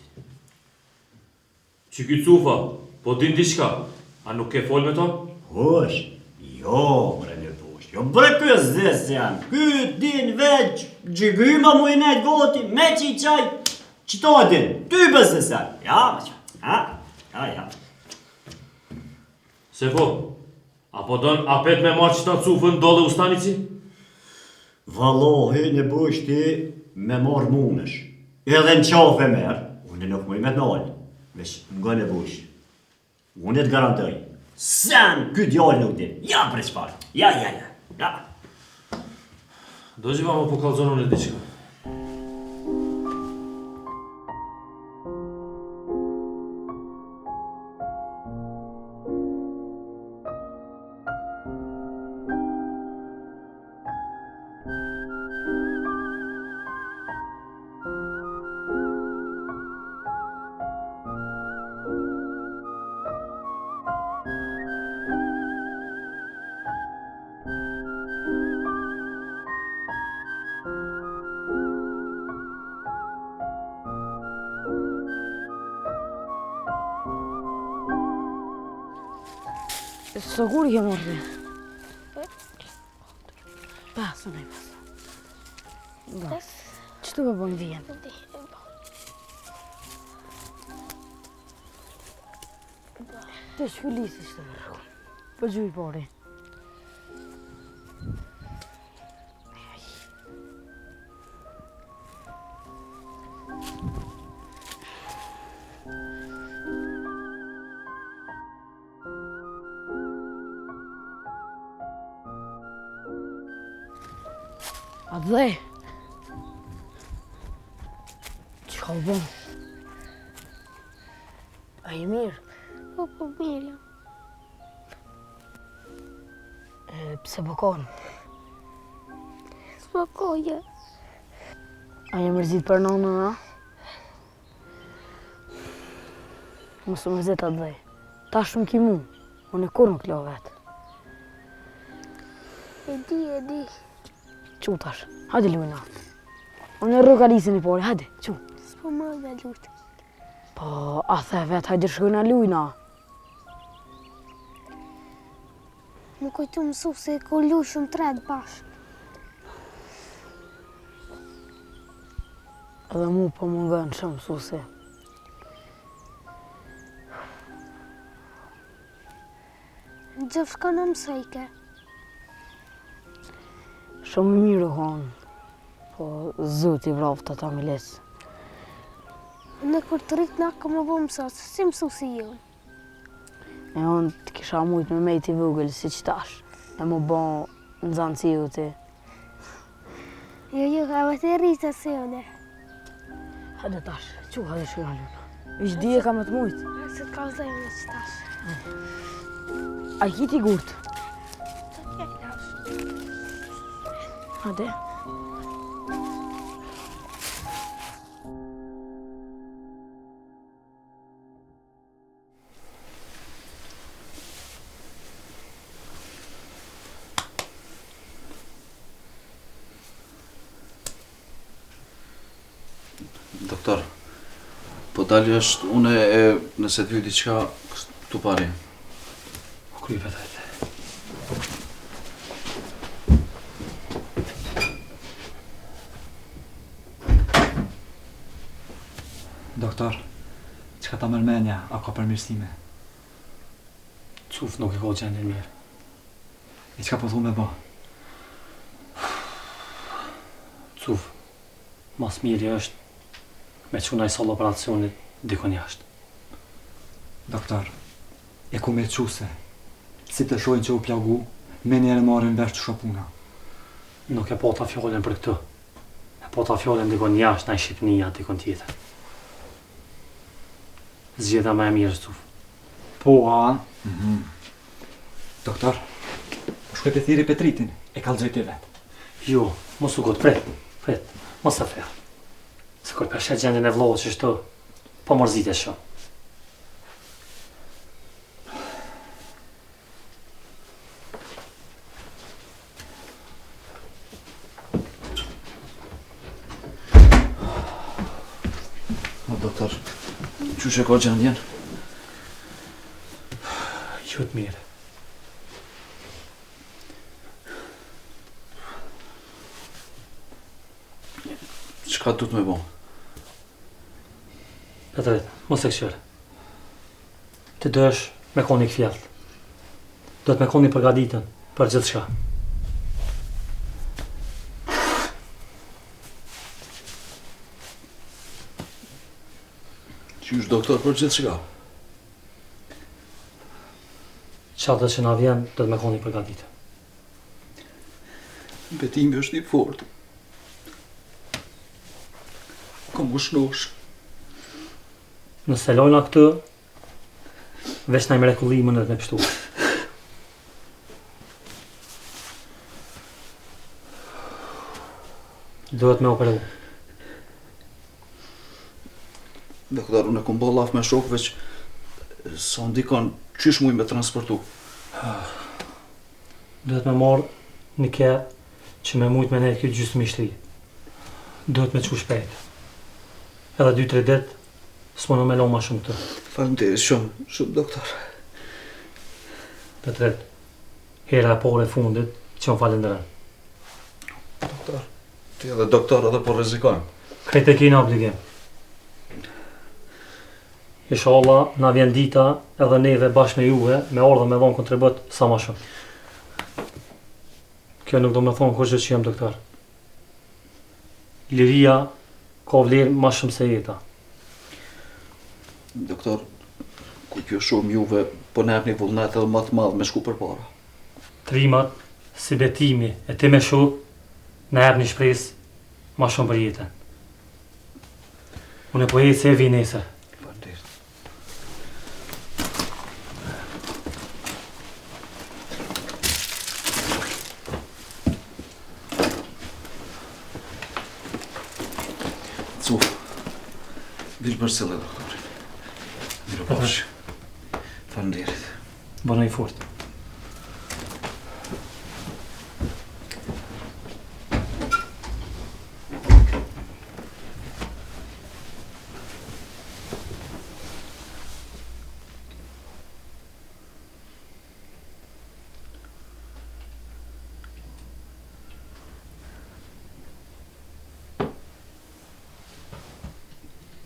Që ky Cufa, po din diçka, a nuk ke fol me to? Hosh, jo, bre në bush, jo bre kës dhe se janë, ky din veç, gjygyma mu i nejtë goti, me që i qaj, që to din, ty bës dhe se janë, ja, ma që, ja. Sefo, apo don apet me marë që ta Cufën dole ustanici? Valohi në bush ti me marë munësh, edhe në qafë e merë, unë nuk më i me të nalë, veç nga në bush. Unë e të garantoj, sen këtë djallë nuk din, ja bre qëpar, ja. Do që va më po kalzonon e diqka. Sëgur ke morë pas, unë e pas. Qëtu për bojnë vijen? Të shkullisë ishte mërë. Për gjuj pori. A dhe, që ka u bon? A i mirë? Po mirë. Pse po konë? S'po koje. A je mërzit për nënën, a? Mos u mërzit atë dhej. Ta shumë ki mu, unë e kur nuk lo vetë. E di. Qu tash, hajde lujna. Unë e rrugë alisin i pori, hajde, qu. S'po më dhe lutë. Po, a the vetë, hajde shkojna lujna. Më kujtu mësu se ko luj shumë tret bashkë. Edhe mu po më ngën shumë mësuesi. Gjë shka në mësejke. Shumë mirë konë, po zoti vraftë ata me lesë. Në kur të rritë nga ka më bo mësat, si mësuesi ju? E unë të kisha mujtë me mejt i vogël, si që tash, e më bo në zanësiju ti. Jo, ka me të rritë se une. Hajde tash, qu, hajde shkëra luna. Vish dije ka me të mujtë. Se të kalzojmë në që tash. A i kiti gurt? Hajde. Doktor, po dalë është une e nëse t'vju diqka t'u pari. Kuj vetë. Doktor, qka ta mërmenja, a ka përmirësime? Cuf nuk e ka gjendje mirë. I qka po thu me bo? Cuf, mas mirë është me quna i salë operacionit dikon jashtë. Doktor, e ku me quse, si të shojnë që u plagu, me njerë marrin vesh të shopuna. Nuk e po ta fjollën për këtë. E po ta fjollën dikon jashtë, na i Shqipnia dikon tjetër. Zgjeda më e mirë, Cuf. Po, a? Doktor, po shkoj të thiri Petritin, e kallxoj ti vetë. Jo, mos u gotë, pret, mos e ferë. Se kur përshet gjendjen e vllohët që shto, po mërzit e shumë. Doktor, qysh e ka gjendjen? Jo të mirë. Qka du të me bo? Petret, mos e këshirë. Të dësh me koni këfjallë. Do të me koni përgaditën për gjithë shka. Qysh doktor për gjithë shka? Qatë që na vjen, do të me koni përgatitë. Betimi është i fortë. Kom u shnosh. Nëse lojna këtë, veç na i mrekullimën dhe të me pështu. Duhet me operu. Doktor, unë e kom bo laf me shokve që sa ndikon qysh muj me transportu. Duhet me marrë një kerë që me mujt me nejtë këtë gjysë mishtri. Duhet me qu shpejt. Edhe 2-3 ditë, s'mono me lo ma shumë të. Faleminderit shumë, doktor. Petret, hera e pore fundit që më falenderën. Doktor, ti edhe doktor edhe po rrezikojmë. Krejt e kina obligim. Inshallah, na vjen dita edhe neve bashkë me juve, me ardhe me dhonë kontribut sa ma shumë. Kjo nuk do me thonë kur që jam doktor. Liria ka vlerë ma shumë se jeta. Doktor, ku kjo shumë juve, po ne një vullnet edhe më të madhë me shku për para. Trimat, si betimi e ti me shu, ne ep një shpresë ma shumë për jetën. Unë e po jetë se e vi nesër. Vish Barcella, doktorin. Miro pash. Faleminderit. Bona i fort.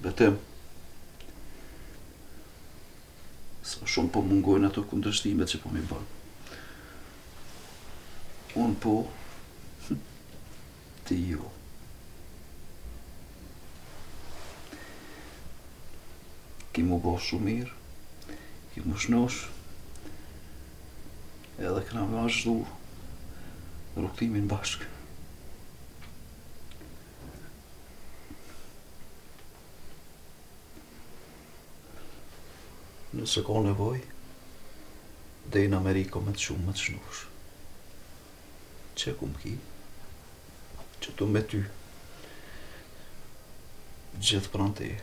Betem. Sa shumë po mungojnë ato kundërshtimet që po mi bën. Unë po, ti jo. Ki mu bo shumë mirë, ki mu shnosh, edhe këna me vazhdu rrugtimin bashkë. Nëse ka nevoj, dhe në Ameriko me të shumë më të shnush. Që ku më ki? Që tu me ty. Gjithë pranë teje.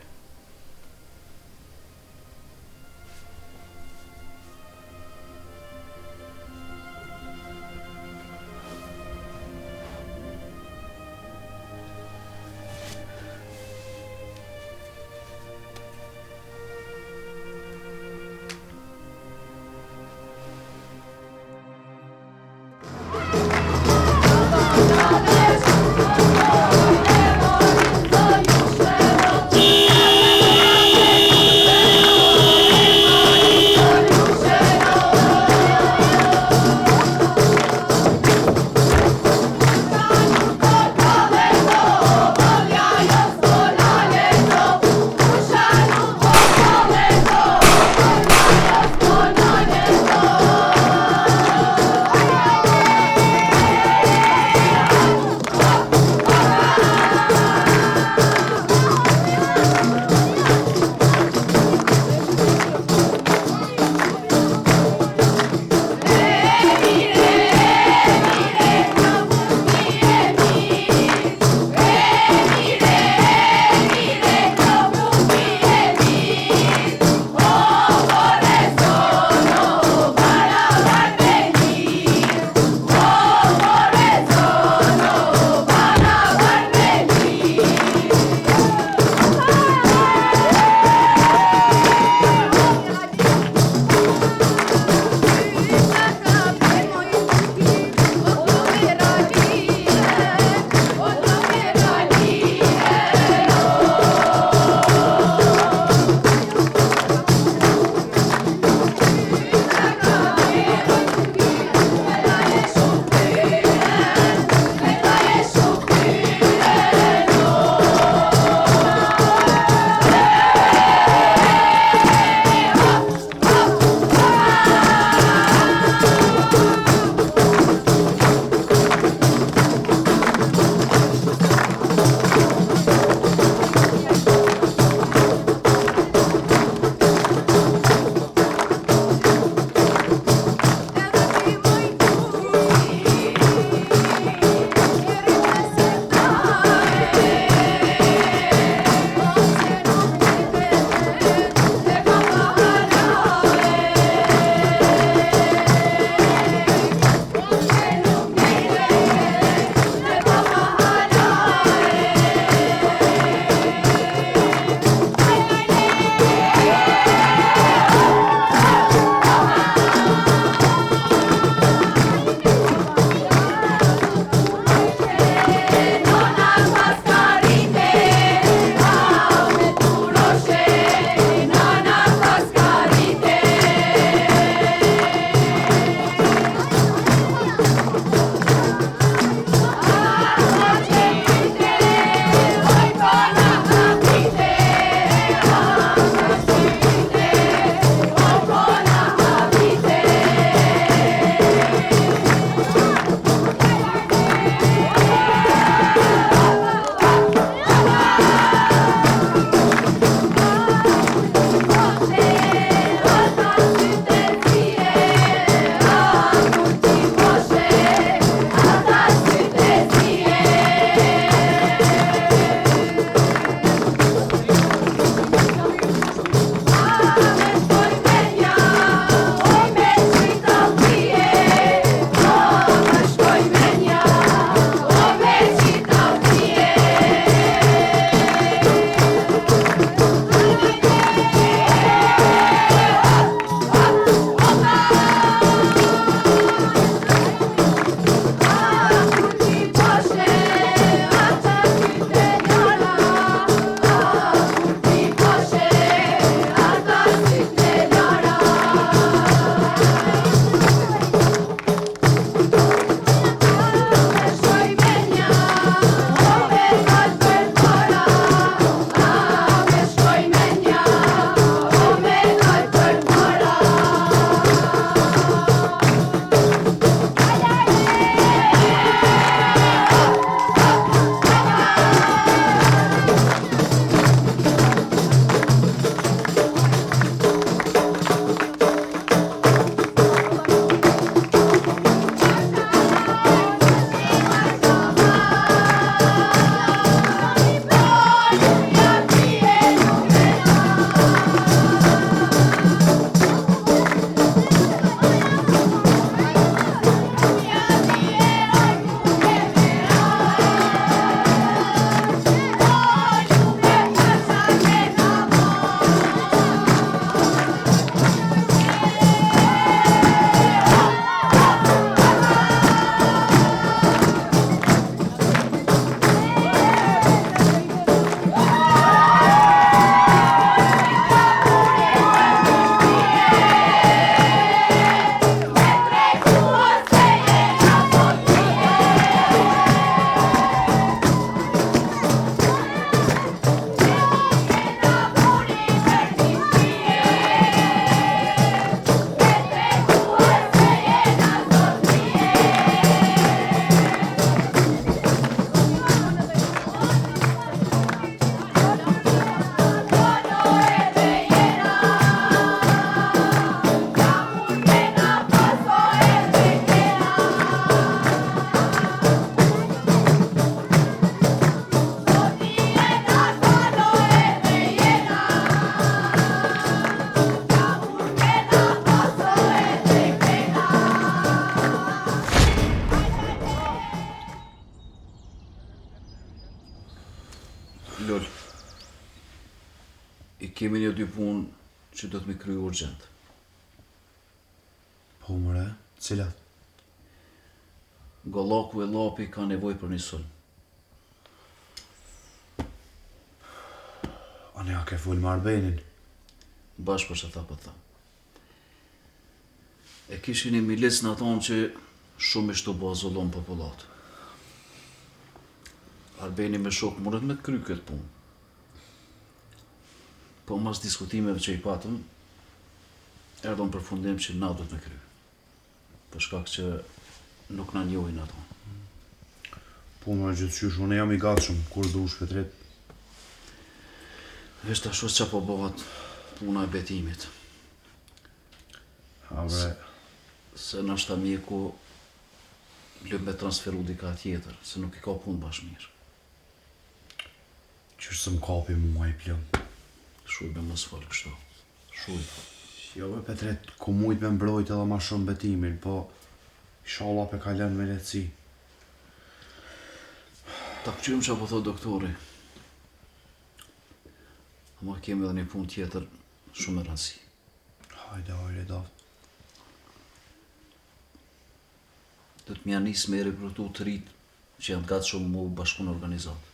Yeah. I kemi një dy punë që do të mi kryu urgjent. Po mëre, cilat? Gollaku e Lapi ka nevoj për një sulm. A ne a ke full me Arbenin? Bashkë për që ta për tha. E kishin një milic në tonë që shumë ishtu bo zullon populatë. Arbeni me shok mundet me të kry këtë punë. Po mas diskutimeve që i patëm, erdhëm për fundim që na do të me kry. Për shkak që nuk na njohin ato. Po më gjithëqysh, unë jam i gatshëm, kur dush Petrit. Vesh të ashtu që po bëhat puna e betimit. A bre... Se nashta mjeku lëmë me transferu dika tjetër, se nuk i ka punë bashkë mirë. Qështë se më kapi mua i plëm. Shujbe mos falë kështu. Shujbe. Jo be Petret, ku mujt me mbrojt edhe ma shumë betimin, po inshallah pe kalën me lehtësi. Ta pëqyrim që apo thot doktori. Ama kemi edhe një punë tjetër shumë e rëndësi. Hajde, Dav. Do të mja nisë me rekrutu të rritë që janë gatë shumë mu bashku në organizatë.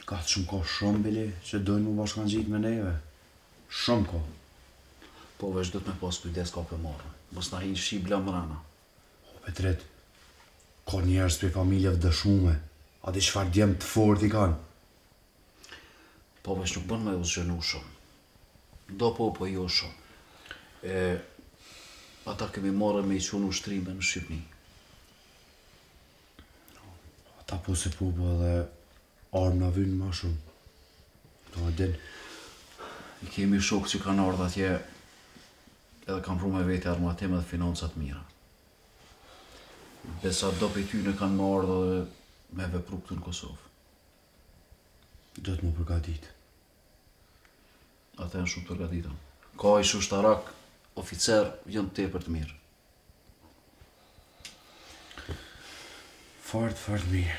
Gatë shumë ko shumë, Bili, që dojnë mu bashkan gjitë me neve. Shumë ko. Po veç do të me pas kujdes ka për marrë. Mos na hinë shi bla mrana. O, Petret, ka njerës për familjeve dëshmume. A di qëfar djemë të fort i kanë. Po veç nuk bën me u zgjënu shumë. Do po jo shumë. Ata kemi marrë me i qunu shtrime në Shqipni. Ata po se po edhe armë na vynë ma shumë. Do a din. I kemi shokë që kanë ardhë atje edhe kanë pru me vete armatime dhe financat mira. Besa do për ty në kanë më ardhë dhe me vepru këtu në Kosovë. Do të më përgatit. Ata janë shumë përgatitën. Ka i shushtarak, oficer, janë tepër të mirë. Fart mirë.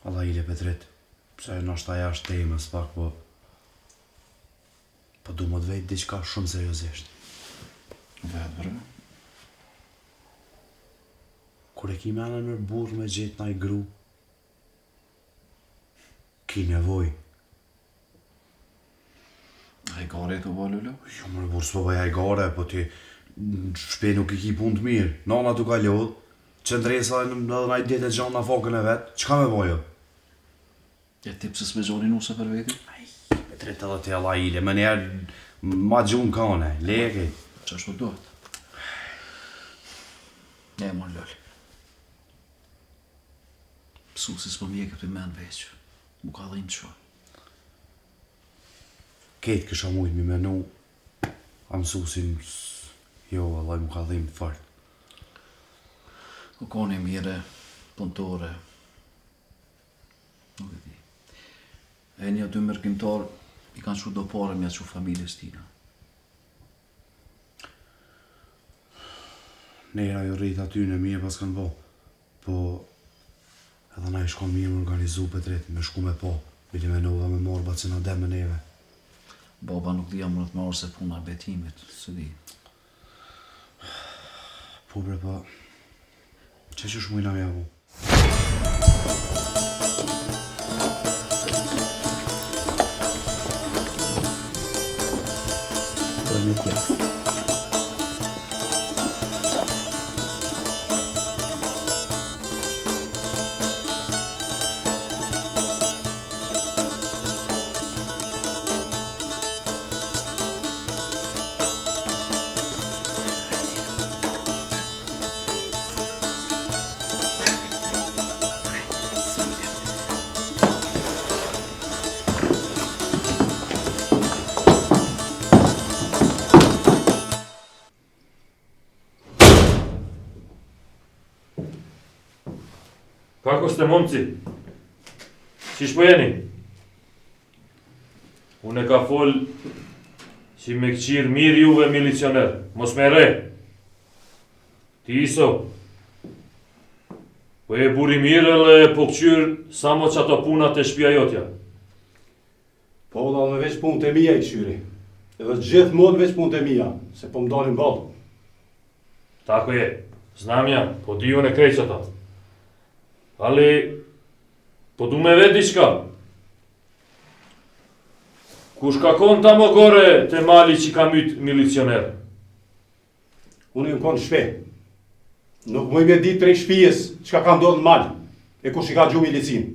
Allah ile Petrit, pse nështë aja është temës pak, po du më të vejtë diqka shumë seriosisht. Vetë bre? Kur e ki mene nër burë me gjithë na i gru, ki nevoj. A i gare të bo, Lullo? Jo mërë burë s'po bëja i gare, po ti shpe nuk i ki punë të mirë. Nana tu ka lodhë, qëndresa edhe na i djetet gjanë na fokën e vetë, qka me bojo? E ti pëse s'me gjoni nuse për veti? Petrit edhe të Allah ile, më njerë ma gjunë kane, leke. Qa shpo dohet? Ne e mor Lull. Pësu si s'po mjekë për men veç, mu ka dhinë që. Ketë kësha mujtë mi menu, a mësusin, jo, Allah mu ka dhinë fort. U koni mire, punëtore, nuk e di. E një dy mërkimtar i kanë që do pare mja që familjes tina. Nera jo rrit aty në mje pas kanë po edhe na i shkon mirë më organizu Petrit, me shku me po, bili me nova me morë bat që na dem me neve. Baba nuk dhja më në të marrë se puna e betimit, së di. Po bre pa, që shmujna mja vu? Nuk jasë. Kako ste, momci? Qish po jeni? Unë e ka fol që me këqirë mirë juve milicioner, mos me re. Ti iso, po e buri mirë dhe po këqyrë sa mo që ato punat e shpia jotja. Po valla me veç punët e mia I këshyri. Edhe gjithmonë veç punët e mia, se po më dalin ballë. Tako je, znam ja, po di unë e krejtë ato. Ali, po du me vetë diçka. Kush ka konë ta më gore te mali që ka mytë milicioner? Unë jam konë shpe. Nuk mëj me ditë prej shpijes që ka ndodhë në mal, e kush I ka gju milicin.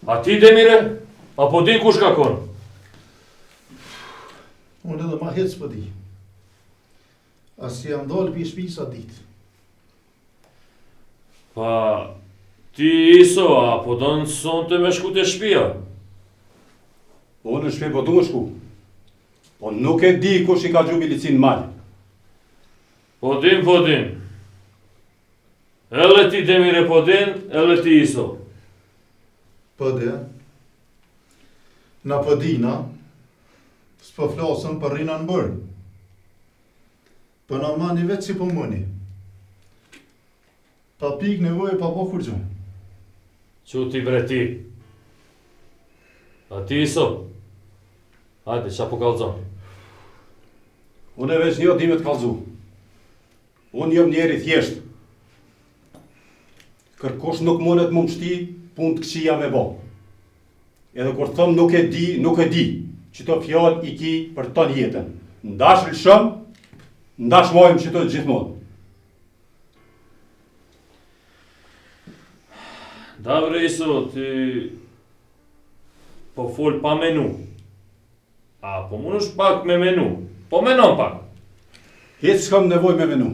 A ti, Demire, apo din kush ka konë? Unë edhe ma hecë për di. As si jam dalë për shpisa ditë. Pa, ti Iso, apo do në sonte me shku të shpia? Unë në shpe po du më shku. Po nuk e di kush I ka gju milicin në mal. Po din. Edhe ti Demire po din, edhe ti Iso. Po dhe. Na po dina, s'po flasëm për rina në bërë. Për në mani vetë si po mëni. Pa pik nevoj pa po kur gjë. Quti bre ti. A ti Iso? Hajde, qa po kalzon? Unë e veç një di me të kalzu. Unë jam njeri thjesht. Kërkush nuk mundet më mështi pun të këqia me bo. Edhe kur thëm nuk e di, që të fjallë I ki për ton jetën. Ndash lëshëm, ndash mojmë që të gjithmonë. Da bre Iso, ti po fol pa menu. A po mund është pak me menu? Po menon pak. Hiç s'kam nevoj me menu.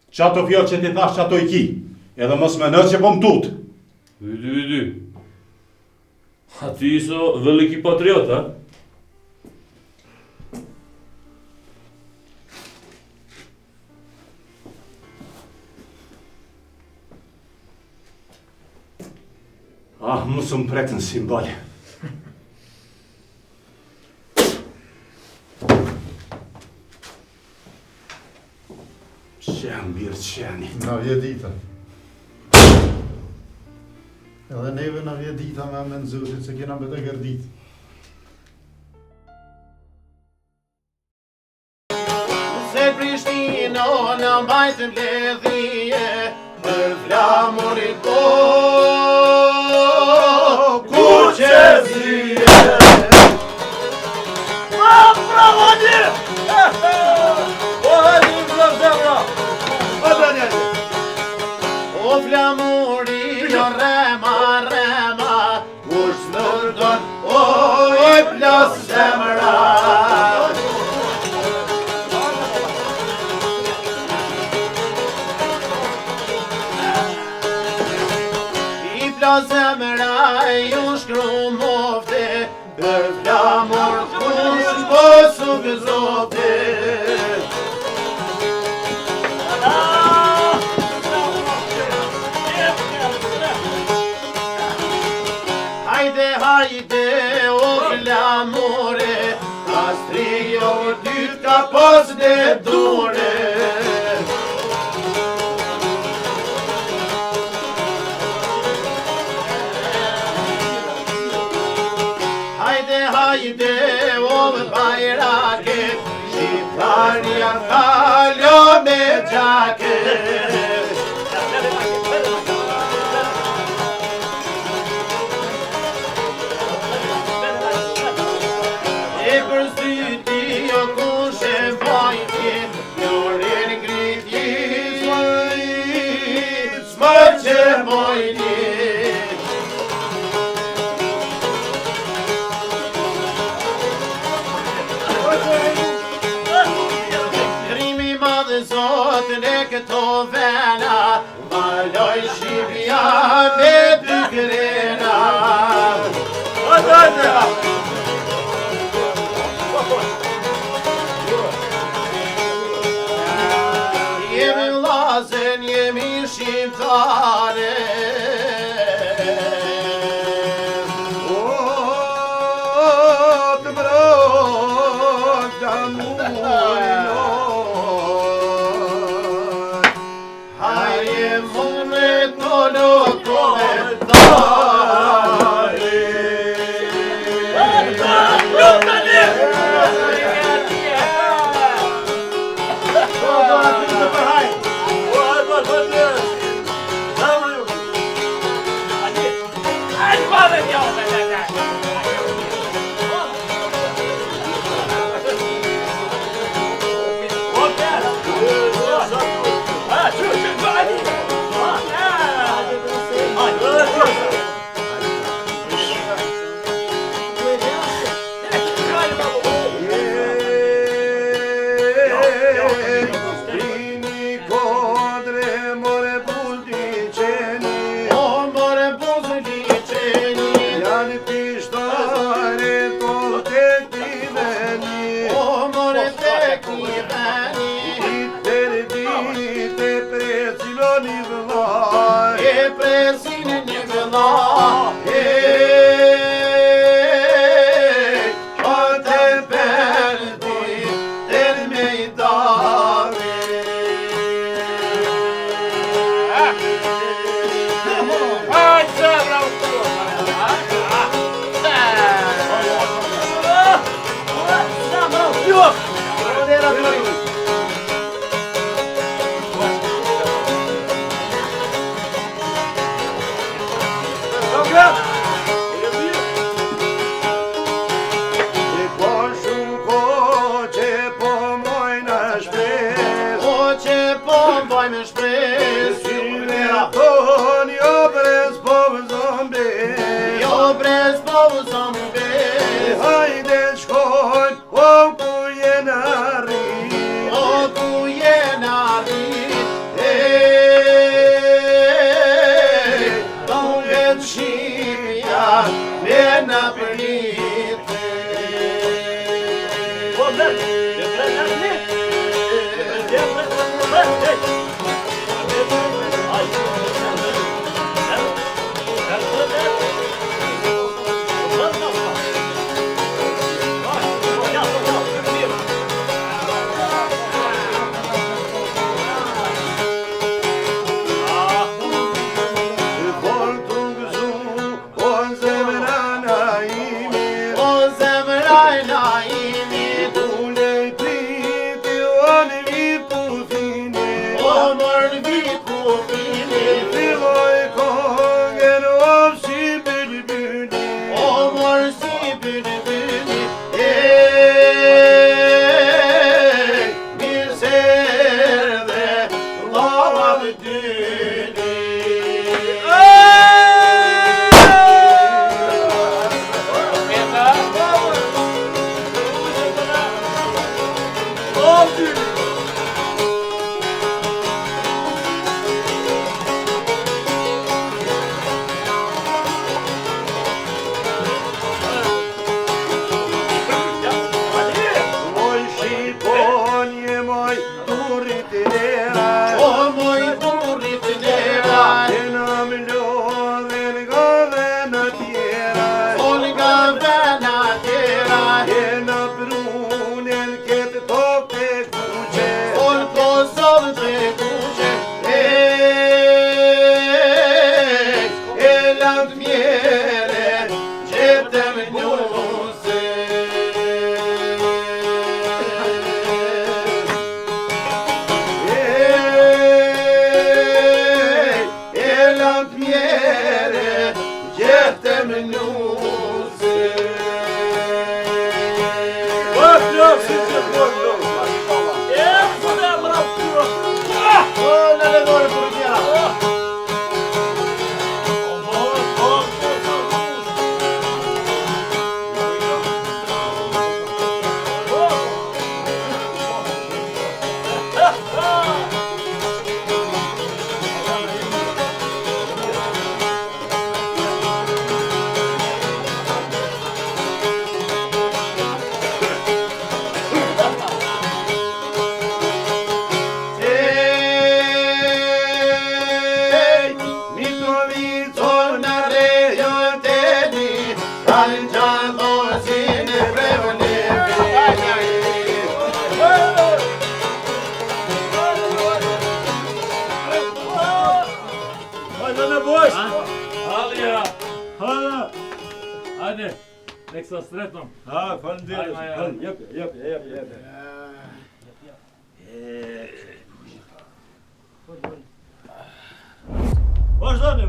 Qato fjallë që ti thash qato I ki, edhe mos me që po më tut. Ydy. A ti Iso veliki patriot, ha? Mësë më prekën simbol. Qenë mirë qeni. Na vje dita. Edhe neve na vje dita me amen Zotit se kena me të gërdit. Se Prishtina në mbajtën ledhije, për flamurit po, kur që zije. Bravo një! O hajdi vla zemra! O Daniel! O flamuri jo rema, kur s'lëndon, oj plas zemra. Zemra ju shkru mofte, për flamur kush po su gëzote. Hajde, o flamure, as trio dyt ka pos dhe dure. Hajde, o bajrake, shqiptarja kaljo me gjake. E për zyti jo kush e bajtje, njorin gritje, s'më që mojtje. Zotën e këto vena, valoj Shqipja me dy krena. Jemi lazen, jemi shqiptare. O, të brojta mujno. Hajde, mune të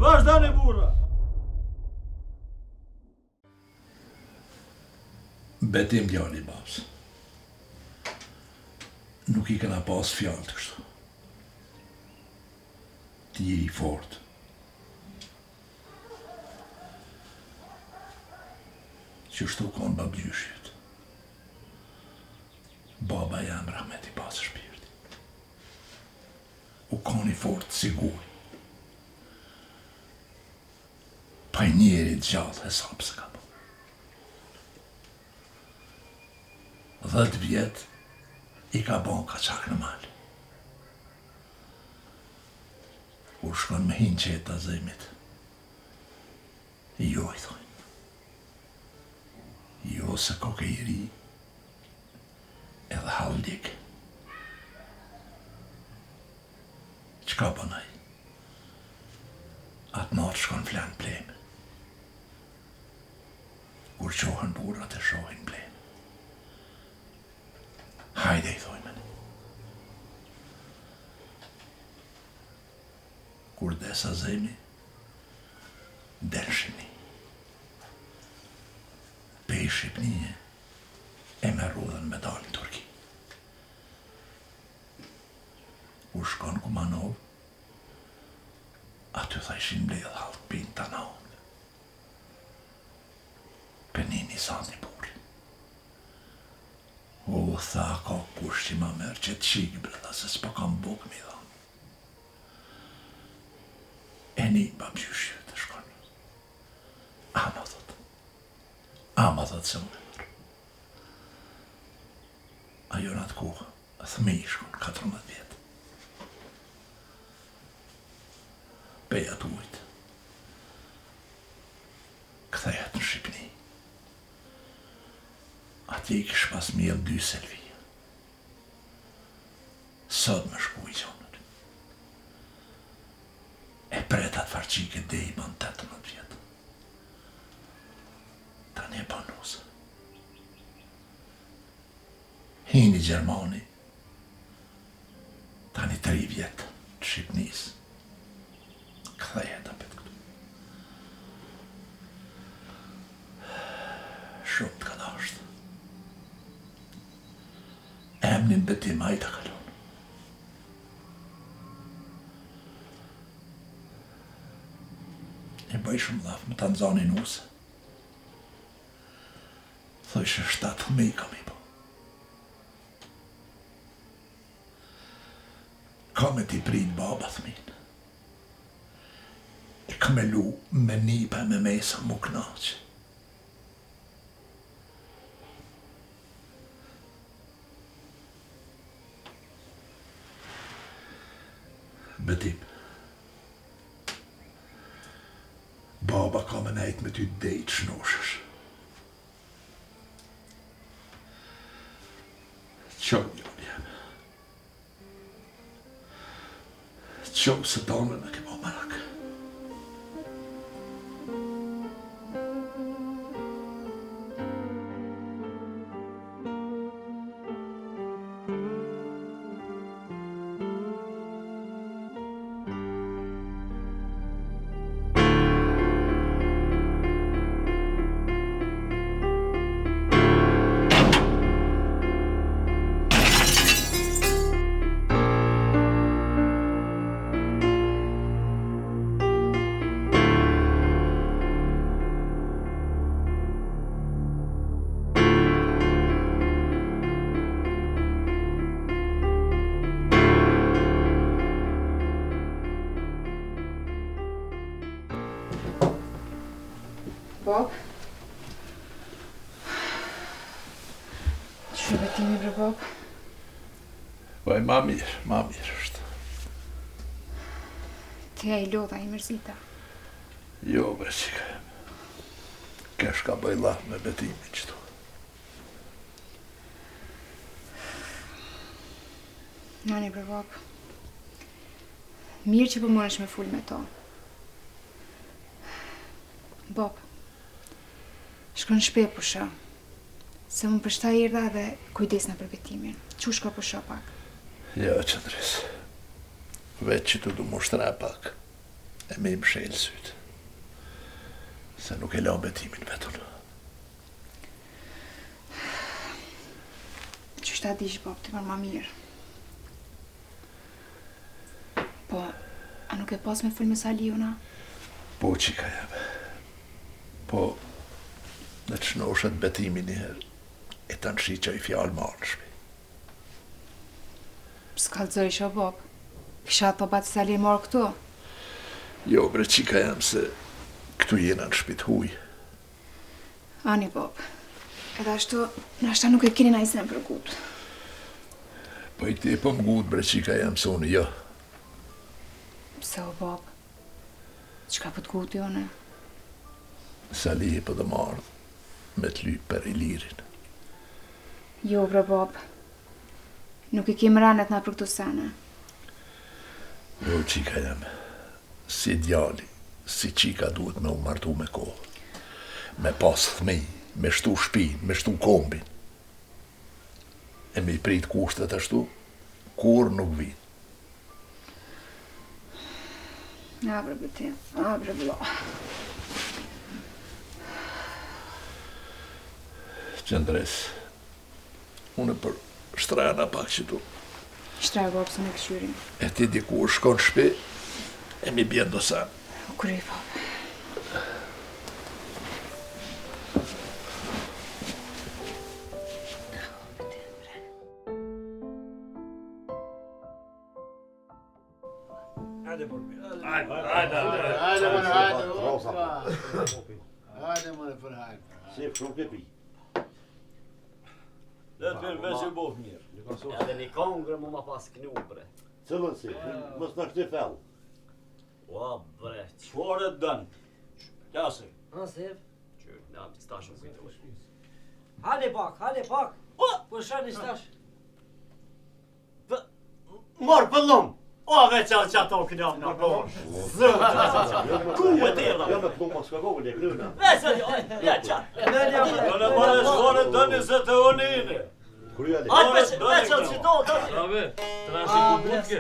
Vazhdani burra! Betim djali babs. Nuk I kena pas fjallë të kështu. Ti je I fort. Qështu konë babgjyshjet. Baba jam rahmet I pasë shpirti. U konë I fort sigur. Pa I njerit gjallë hesab se ka bo. 10 vjet I ka bon ka qak në mal. Kur shkon me hin qeta zemit, jo I thojnë. Jo se koke I ri, edhe haldik. Qka bënaj? Atë natë shkon flan pleme. Kur qohën burrat e shohin pleme. Hajde I thojnë. Kur desa zemi, del Shqipni. Pej Shqipnije, e me rrudhen me dalë në Turki. Kur shkon Kumanov, aty thajshin mbledh halk pin të naon. Penini sani buri. O, tha, ka kush që ma merë që të qikë, breda, se s'pa kam buk mi dha. E një babgjyshje të shkon. Ama thot se më mërë. Ajo në atë kohë, thmi shkon, 14 vjetë. Peja të ujtë. Kthehet në Shqipni. Ati I kish pas mjell 2 selvi. Sot me shku I qonër. E pretat farqike dhe I ban 18 vjetë. Tani e banuse. Hini Gjermani. Tani 3 vjetë të Shqipnis. Kthehet apet këtu. Shumë të kadashtë. Emnin betim a I të kalon. E bëj shumë dhaf më të nëzani nuse. Thojshë 7.000 kam I bo. Kam e ti prit baba thmin. E kam e lu me nipa me mesa mu knaqë. Betim. Baba ka me nejt me ty dejt shnoshësh. Qo njën jem. Qo se donë në kemo marak. Bob? Që betimi bre Bob? Vaj, ma mirë është. Ti ja I lodha I mërzita. Jo, bre qika. Kesh ka bëj lah me betimin qëtu. Nani bre Bob. Mirë që po mëresh me full me to. Bob, shkon në shpe pusha. Se më përshta I erdha dhe kujdes në për betimin. Qush ka pusha pak? Jo, qëndris. Veç që tu du mushtra pak. E me I mshelë sytë. Se nuk e la betimin vetën. ta dish, bab, ti më mirë. Po, a nuk e pas me fol me Saliona? Po, qika jam. Po, në të shnoshet betimin njëherë, e të nëshi që i fjallë marë shpi. S'kallëzoj isha, bab. Kisha të batë Sali marë këtu? Jo, bre, qika jam se këtu jena në shpit huj. Ani, bab. Edhe ashtu, nashta nuk e keni na i sen për gut. Po i ti e po më gut, bre, qika jam se unë jo. Pse o, bab? Qka për të gut jone? Sali e për dhe marrë me të lypë për i lirin. Jo, bre, bab. Nuk i kemë ranet na për këtu sene. Jo, qika jam, si djali, si qika duhet me u martu me kohë. Me pas thmi, me shtu shpin, me shtu kombin. E me i prit kushtet ashtu, kur nuk vinë. Abre, bëti, abre, vlo. Qëndres, unë për shtrajna pak që tu. Shtraj, bab, së në këshyrim. E ti diku shkon shpi, e mi bjen do sa. U kry, bab. Hajde, mëre, për hajde. Se shumë pepi. Dhe të për vëzë bohë mirë. Edhe një kongre mu ma pas knu, bre. Cëllën si, mës në kështë fell. Ua, bre, qëfar e dënë? Qase? Ha, Sev? Qërë, në apit stashën kujtoj. Hale pak. Po shani stash. Morë pëllum! O, veç që ato kënjam në bosh. Zërë që ato. Ku e tela? Jo me këtu mos ka kohë, le kryna. Veç ja qatë. Në në mërë shkore dëni zë të unini. Kryja le. Ajë veç që do të. Brave, të nashë i kubutke.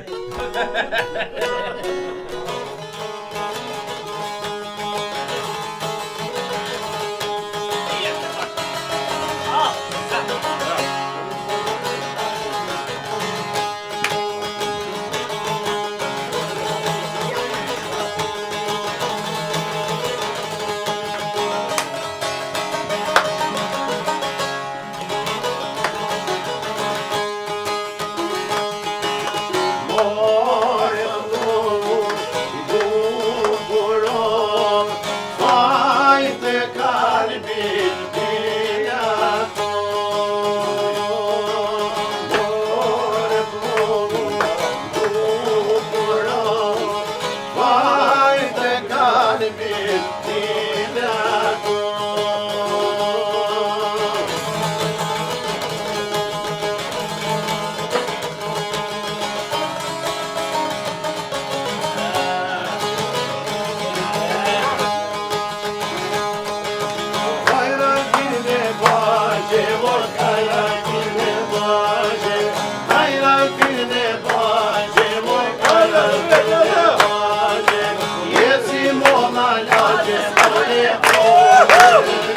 Yes,